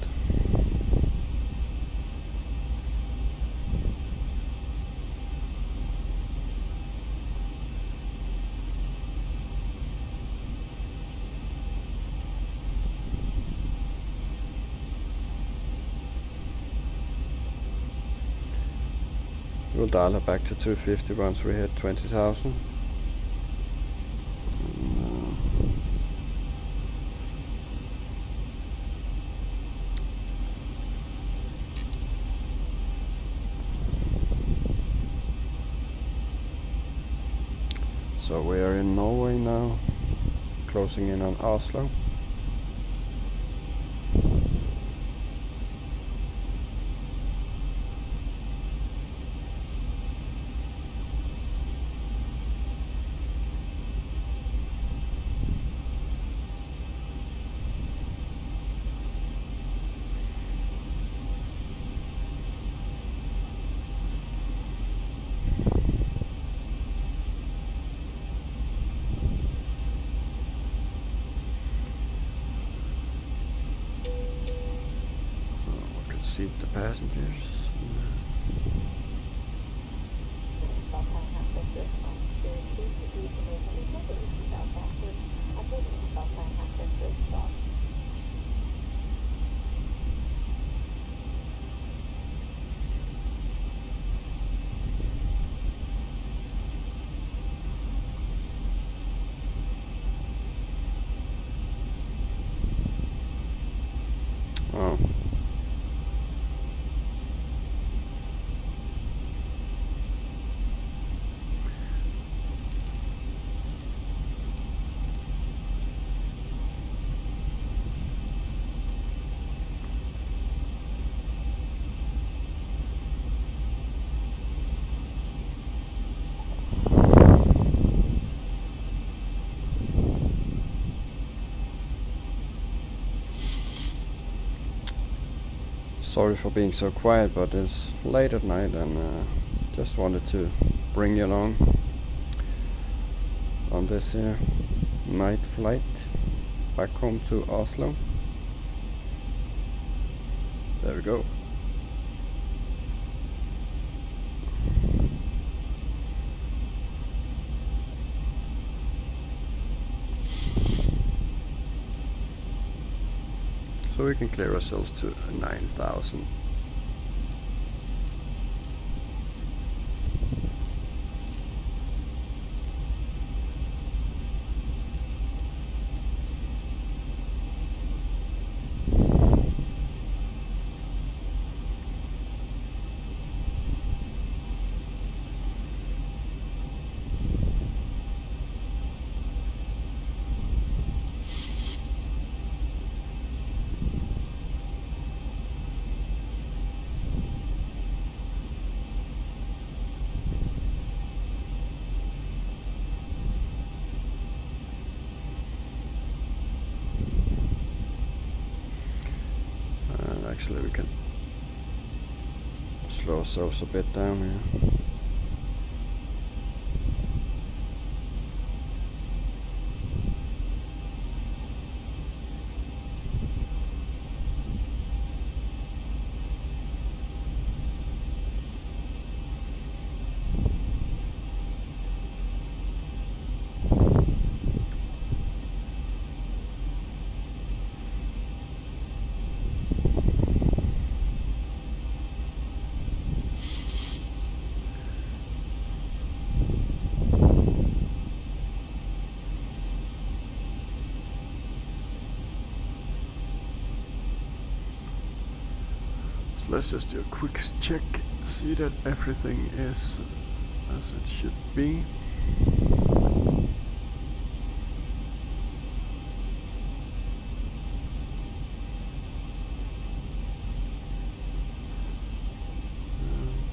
We'll dial it back to 250 once we hit 20,000. So we are in Norway now, closing in on Oslo. Seat the passengers. Oh. Sorry for being so quiet, but it's late at night and just wanted to bring you along on this night flight back home to Oslo. There we go. So we can clear ourselves to 9,000. Actually, we can slow ourselves a bit down here. So let's just do a quick check, see that everything is as it should be.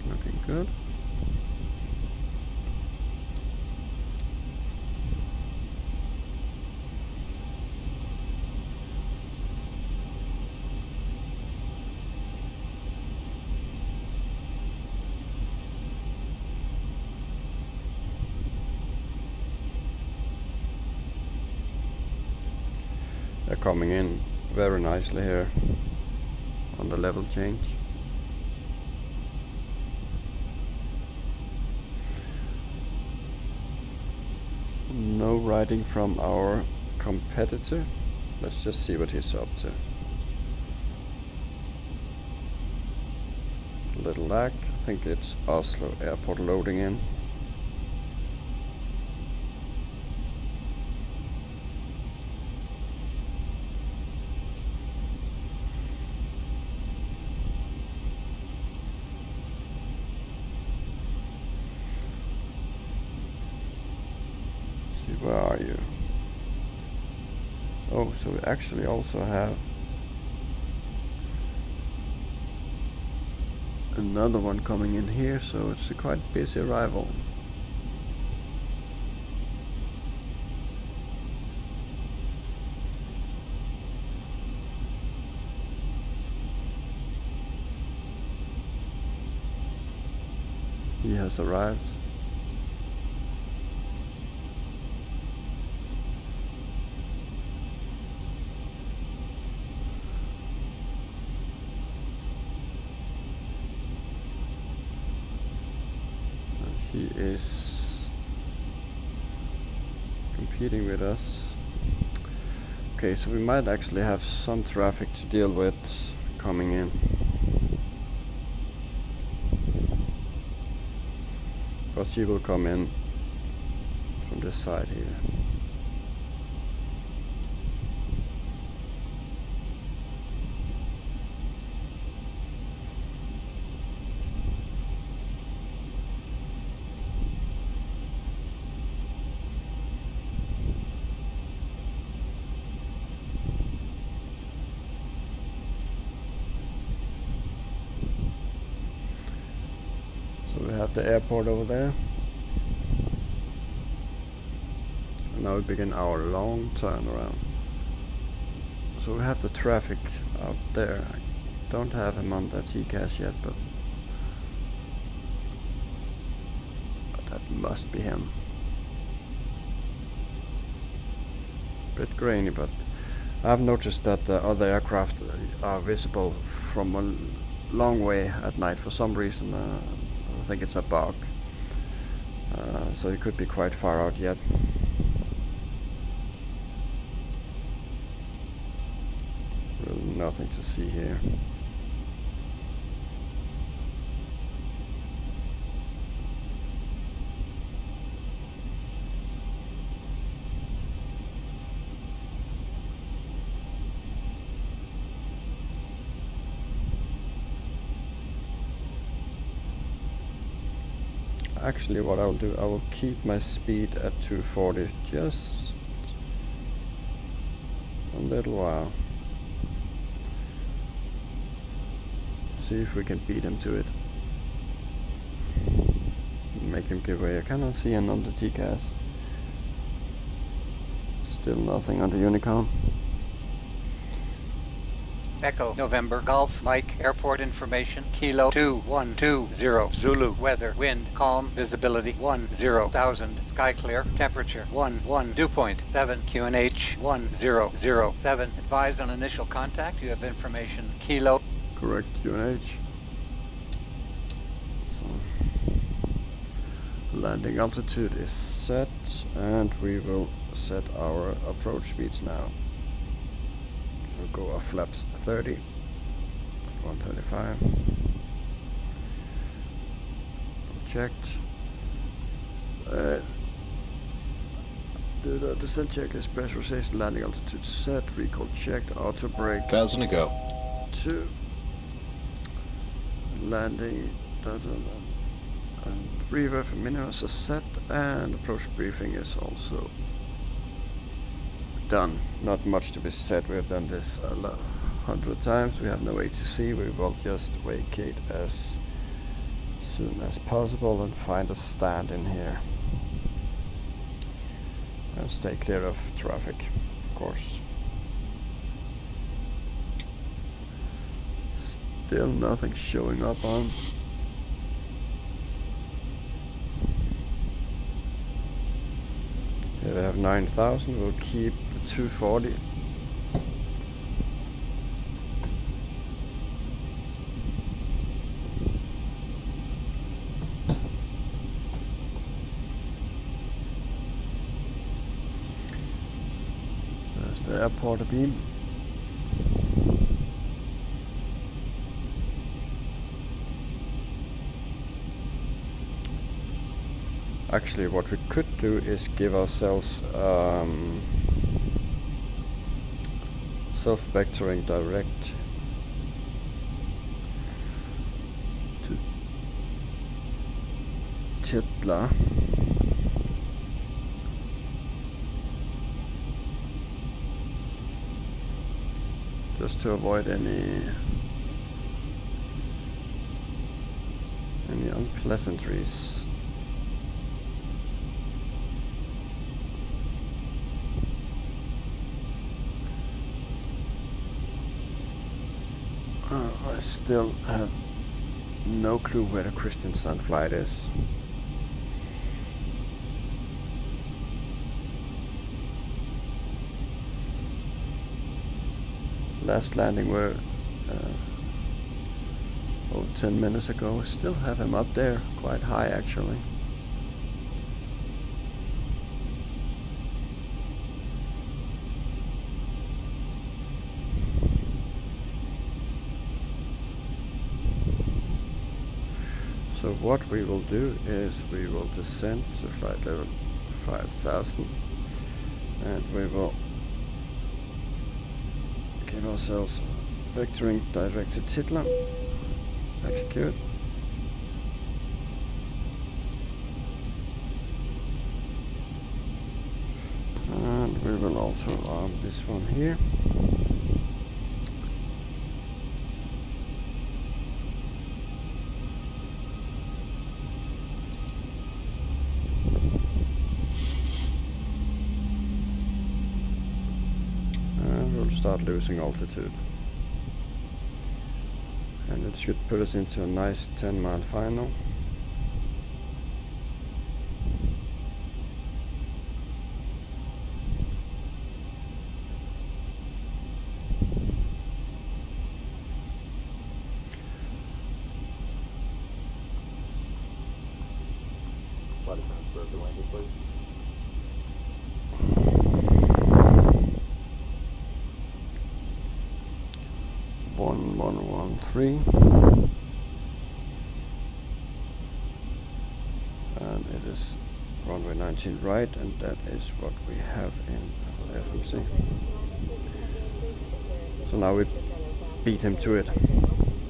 Looking good. They're coming in very nicely here on the level change. No riding from our competitor. Let's just see what he's up to. Little lag. I think it's Oslo Airport loading in. See, where are you? Oh, so we actually also have another one coming in here, so it's a quite busy arrival. He has arrived. He is competing with us. Okay, so we might actually have some traffic to deal with coming in. Because he will come in from this side here. We have the airport over there, and now we begin our long turnaround. So we have the traffic out there. I don't have him on the TCAS yet, but that must be him. Bit grainy, but I've noticed that the other aircraft are visible from a long way at night for some reason. I think it's a bug, so it could be quite far out yet. Really nothing to see here. Actually, what I'll do, I will keep my speed at 240 just a little while. See if we can beat him to it. Make him give way. I cannot see him on the TCAS. Still nothing on the Unicorn. Echo November Golf Mike Airport information Kilo 2120 Zulu weather wind calm visibility 10,000 sky clear temperature 11 dew point 7 QNH 1007 advise on initial contact. You have information Kilo. Correct, QNH. So landing altitude is set, and we will set our approach speeds now. We'll go off flaps 30, 135. Checked. Do the descent checklist, pressurization, landing altitude set, recall checked, auto brake. 1,000 to go. 2. Landing. And reverb for minimums is set, and approach briefing is also done. Not much to be said. We have done this 100 times. We have no ATC. We will just vacate as soon as possible and find a stand in here and stay clear of traffic, of course. Still nothing showing up on. Here we have 9,000. We'll keep the 240. There's the airport beam. Actually, what we could do is give ourselves self-vectoring direct to Titla. Just to avoid any unpleasantries. I still have no clue where the Christiansand flight is. Last landing were over 10 minutes ago. Still have him up there, quite high actually. So what we will do is we will descend to flight level 5000 and we will give ourselves vectoring direct to Titla. Execute. And we will also arm this one here. And we'll start losing altitude. And it should put us into a nice 10-mile final. And it is runway 19 right, and that is what we have in our FMC. So now we beat him to it,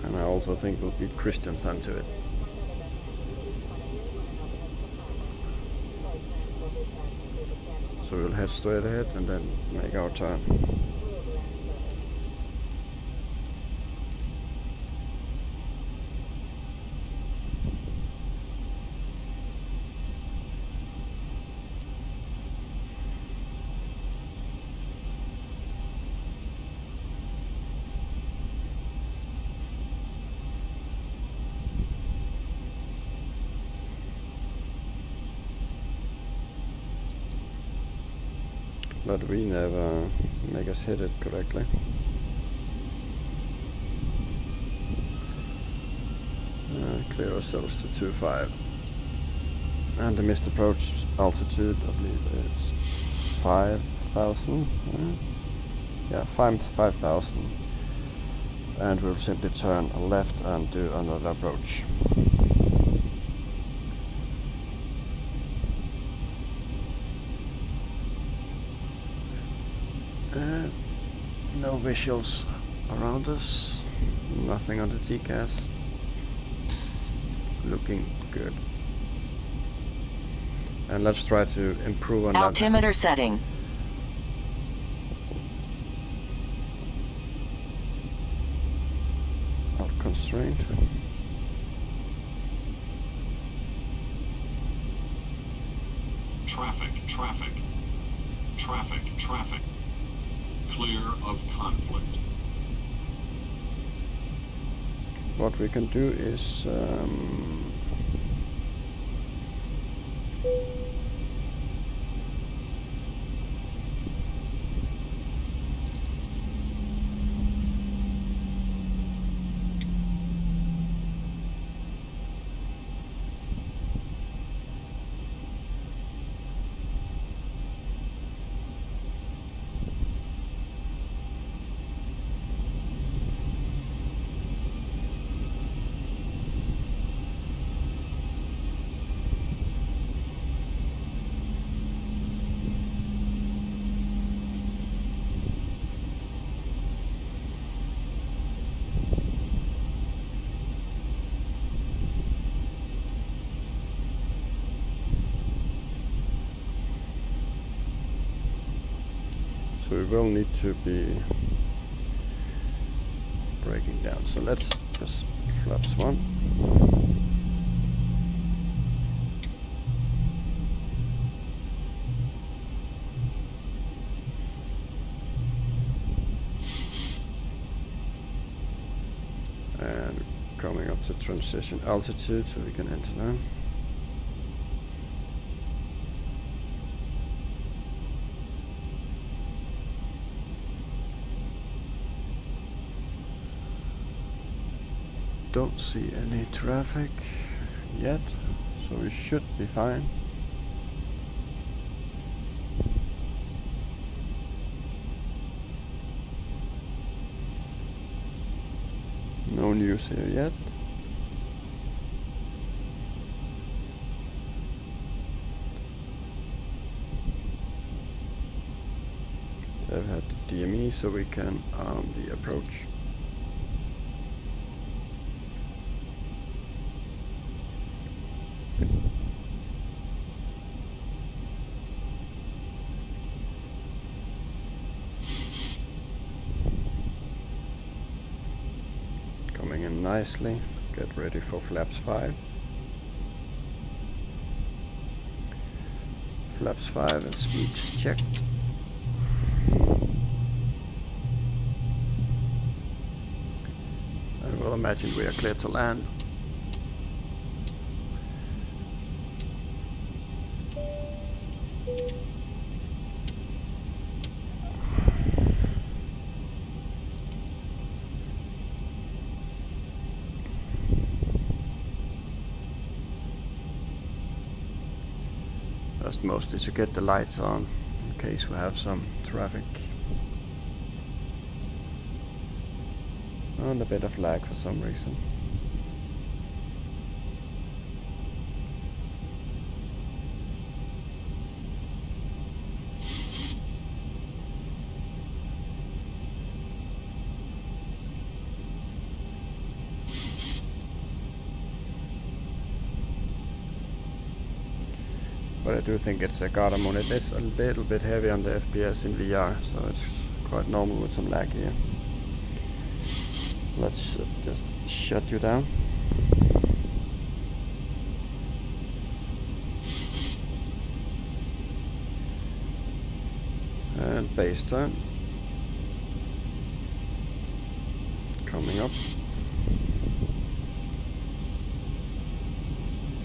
and I also think we'll beat Christiansand to it. So we'll head straight ahead and then make our turn. But we never make us hit it correctly. Clear ourselves to 2.5. And the missed approach altitude, I believe it's 5,000. Yeah, 5,000. And we'll simply turn left and do another approach. No visuals around us, nothing on the TCAS. Looking good. And let's try to improve on altimeter that. setting. Not constrained. Traffic, traffic, traffic, traffic. Clear of conflict. What we can do is So we will need to be breaking down. So let's just flaps 1. And coming up to transition altitude so we can enter now. Don't see any traffic yet, so we should be fine. No news here yet. I've had the DME so we can arm the approach. Coming in nicely. Get ready for flaps 5. Flaps 5 and speeds checked. And we'll imagine we are clear to land. Just mostly to get the lights on in case we have some traffic. And a bit of lag for some reason. But I do think it's a Gardermoen. It is a little bit heavy on the FPS in VR, so it's quite normal with some lag here. Let's just shut you down. And base turn. Coming up.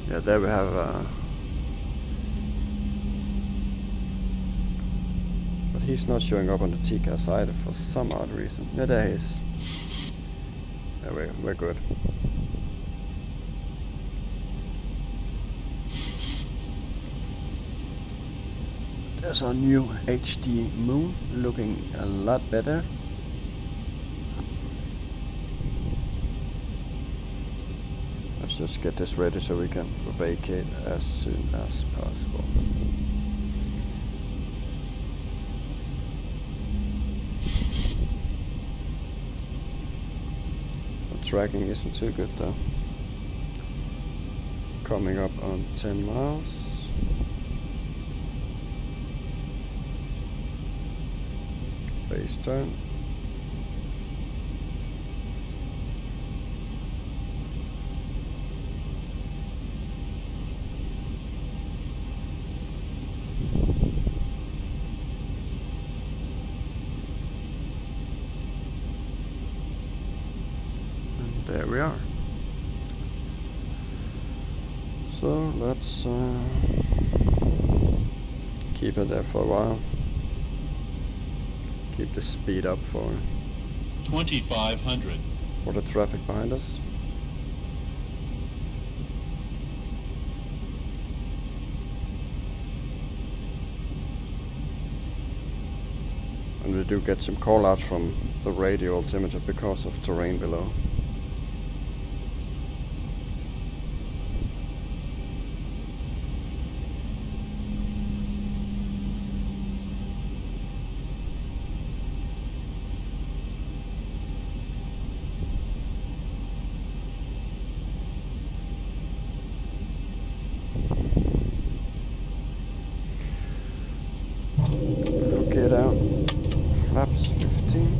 Yeah, there we have but he's not showing up on the TCAS either for some odd reason. Yeah, there he is. Yeah, we're good. There's our new HD moon, looking a lot better. Let's just get this ready so we can vacate as soon as possible. The tracking isn't too good though. Coming up on 10 miles. Base turn. And there we are. So let's keep it there for a while. Keep the speed up for 2500. For the traffic behind us. And we do get some call-outs from the radio altimeter because of terrain below. Okay, down. flaps 15.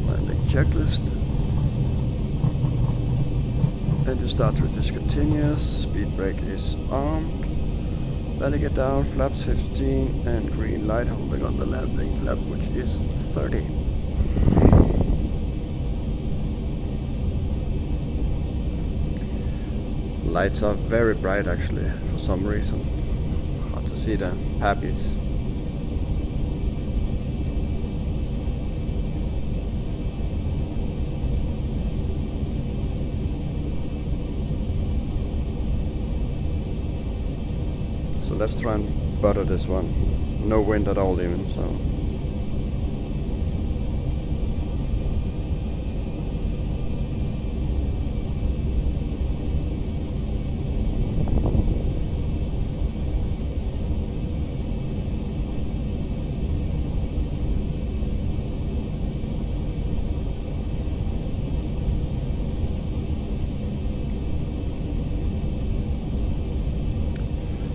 Landing checklist. Engine start to discontinuous. Speed brake is armed. Letting it down, flaps 15 and green light holding on the landing flap, which is 30. Lights are very bright actually, for some reason. Hard to see the pappies. So let's try and butter this one. No wind at all even, so.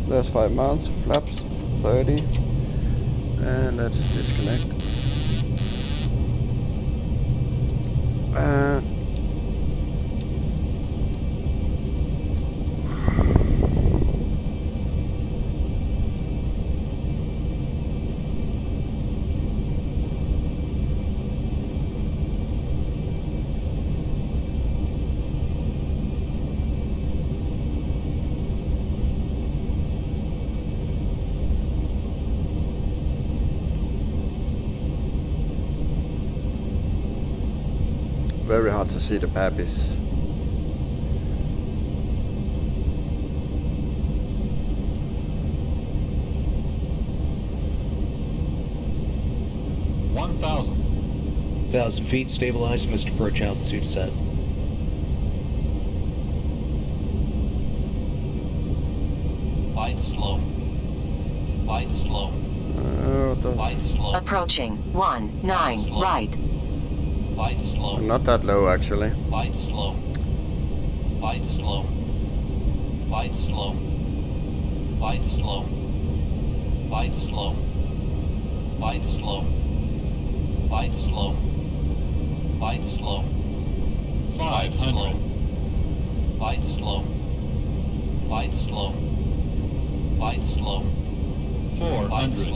There's 5 miles, flaps 30, and let's disconnect. Very hard to see the pappies. Thousand feet, stabilized, Mr. Perch, altitude set. Light slow. Light slow. Light slow. Approaching 19 right. Light slow. Not that low actually. Light slow. Light slow. Light slow. Light slow. Light slow. Light slow. Light slow. Light slow. 500. Light slow. Light slow. Light slow. 400.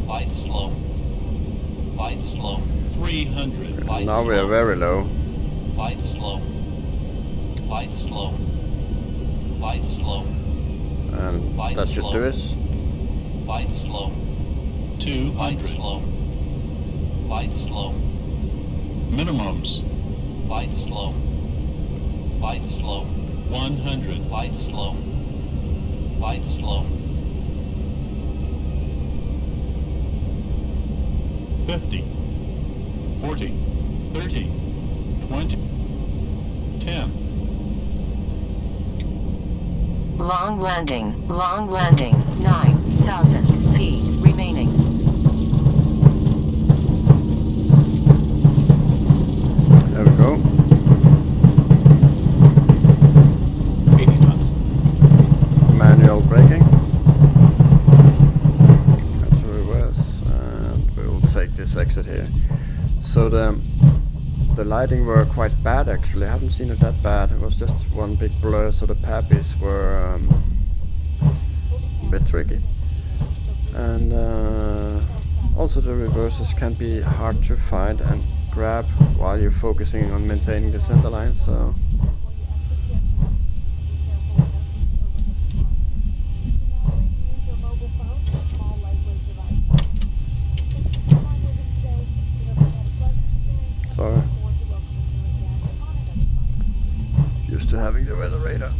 Light slow. Light slow. 300. And now we are very low. Light slow. Light slow. Light slow. And Light that should slow. do it. Light slow. 200. Light slow. Light slow. Minimums. Light slow. Light slow. 100. Light slow. Light slow. 50. 40. 30. 20. 10. Long landing, 9,000 feet remaining. There we go. 80 knots. Manual braking. Cancel reverse, and we'll take this exit here. So the lighting were quite bad actually. I haven't seen it that bad. It was just one big blur, so the pappies were a bit tricky. And also the reverses can be hard to find and grab while you're focusing on maintaining the center line. So sorry. Used to having the weather radar.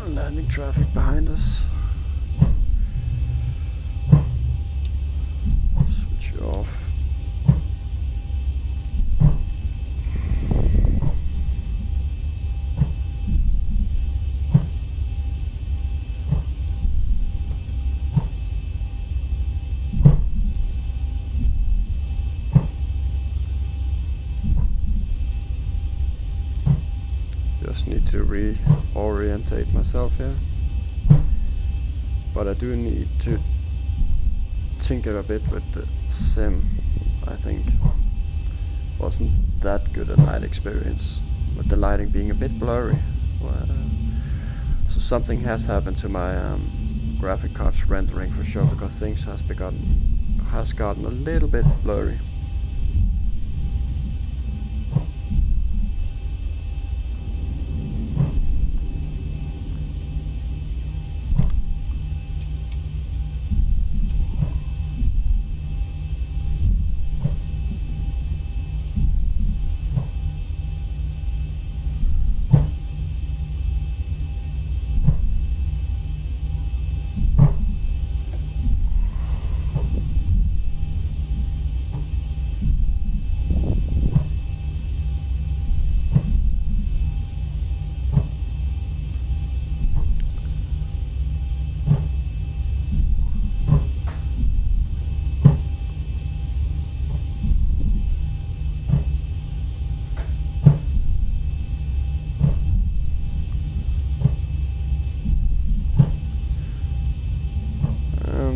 Landing traffic behind us. Switch off. just need to reorientate myself here. But I do need to tinker a bit with the sim, I think. Wasn't that good a night experience, with the lighting being a bit blurry. So something has happened to my graphic card's rendering for sure, because things has gotten a little bit blurry.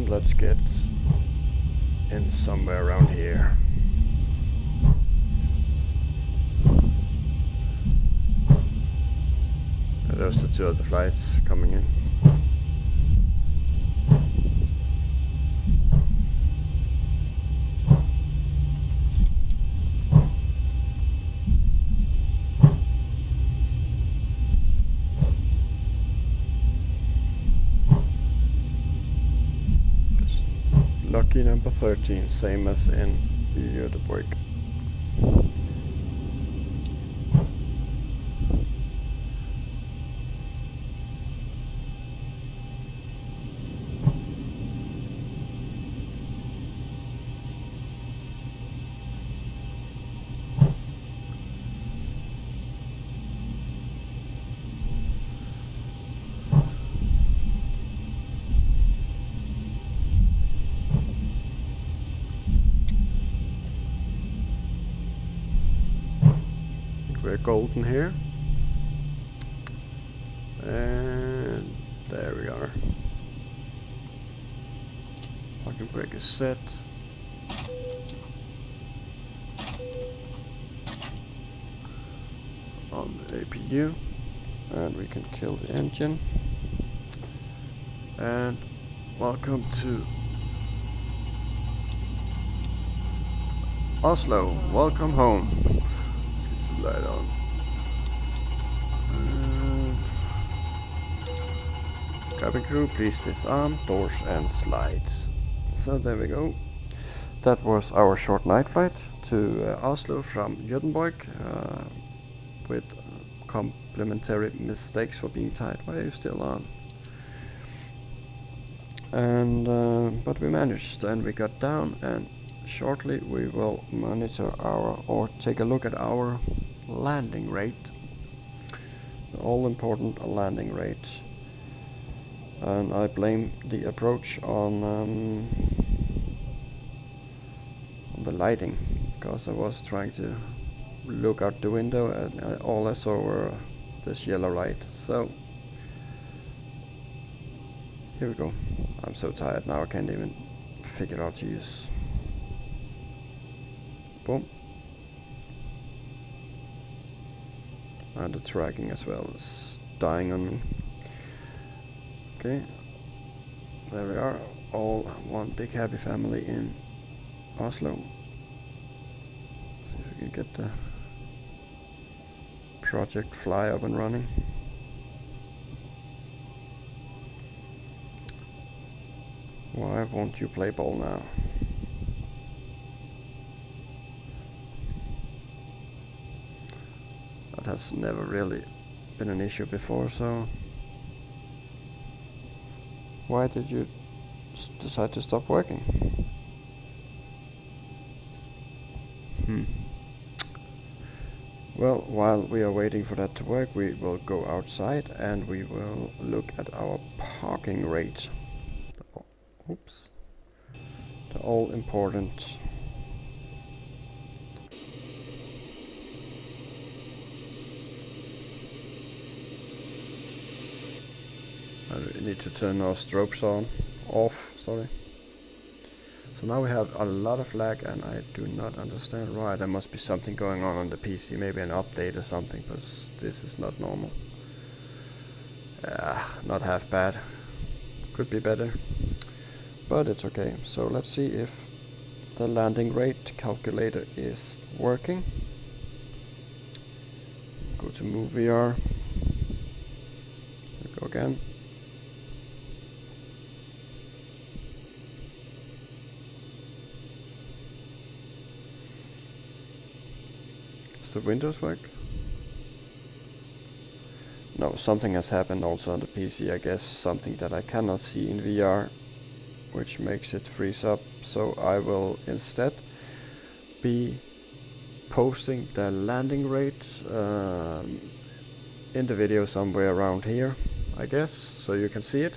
Let's get in somewhere around here. There's the two other flights coming in. Lucky number 13, same as in Gothenburg. We're golden here, and there we are. Parking brake is set. On the APU, and we can kill the engine. And welcome to Oslo. Welcome home. Some light on. Cabin crew, please disarm doors and slides. So there we go. That was our short night flight to Oslo from Gothenburg, with complimentary mistakes for being tired. Why are you still on? And but we managed, and we got down, and shortly we will monitor or take a look at our landing rate, the all important landing rate. And I blame the approach on the lighting, because I was trying to look out the window and all I saw were this yellow light. So here we go. I'm so tired now I can't even figure out to use. Boom. And the tracking as well is dying on me. Okay, there we are, all one big happy family in Oslo. See if we can get the project fly up and running. Why won't you play ball now? That has never really been an issue before, so why did you decide to stop working? Well, while we are waiting for that to work, we will go outside and we will look at our parking rate. Oops. The all important . I need to turn our strobes off, sorry. So now we have a lot of lag and I do not understand why. There must be something going on the PC, maybe an update or something, but this is not normal. Not half bad. Could be better, but it's okay. So let's see if the landing rate calculator is working. Go to Move VR. Go again. Does the Windows work? No, something has happened also on the PC, I guess, something that I cannot see in VR, which makes it freeze up. So I will instead be posting the landing rate in the video somewhere around here, I guess, so you can see it.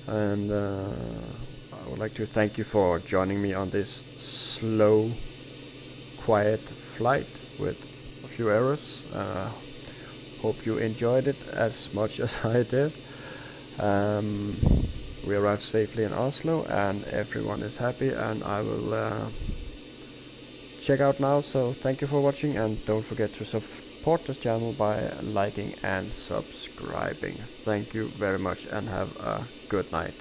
And I would like to thank you for joining me on this slow, quiet flight with a few errors. Hope you enjoyed it as much as I did. We arrived safely in Oslo and everyone is happy, and I will check out now. So thank you for watching, and don't forget to support this channel by liking and subscribing. Thank you very much and have a good night.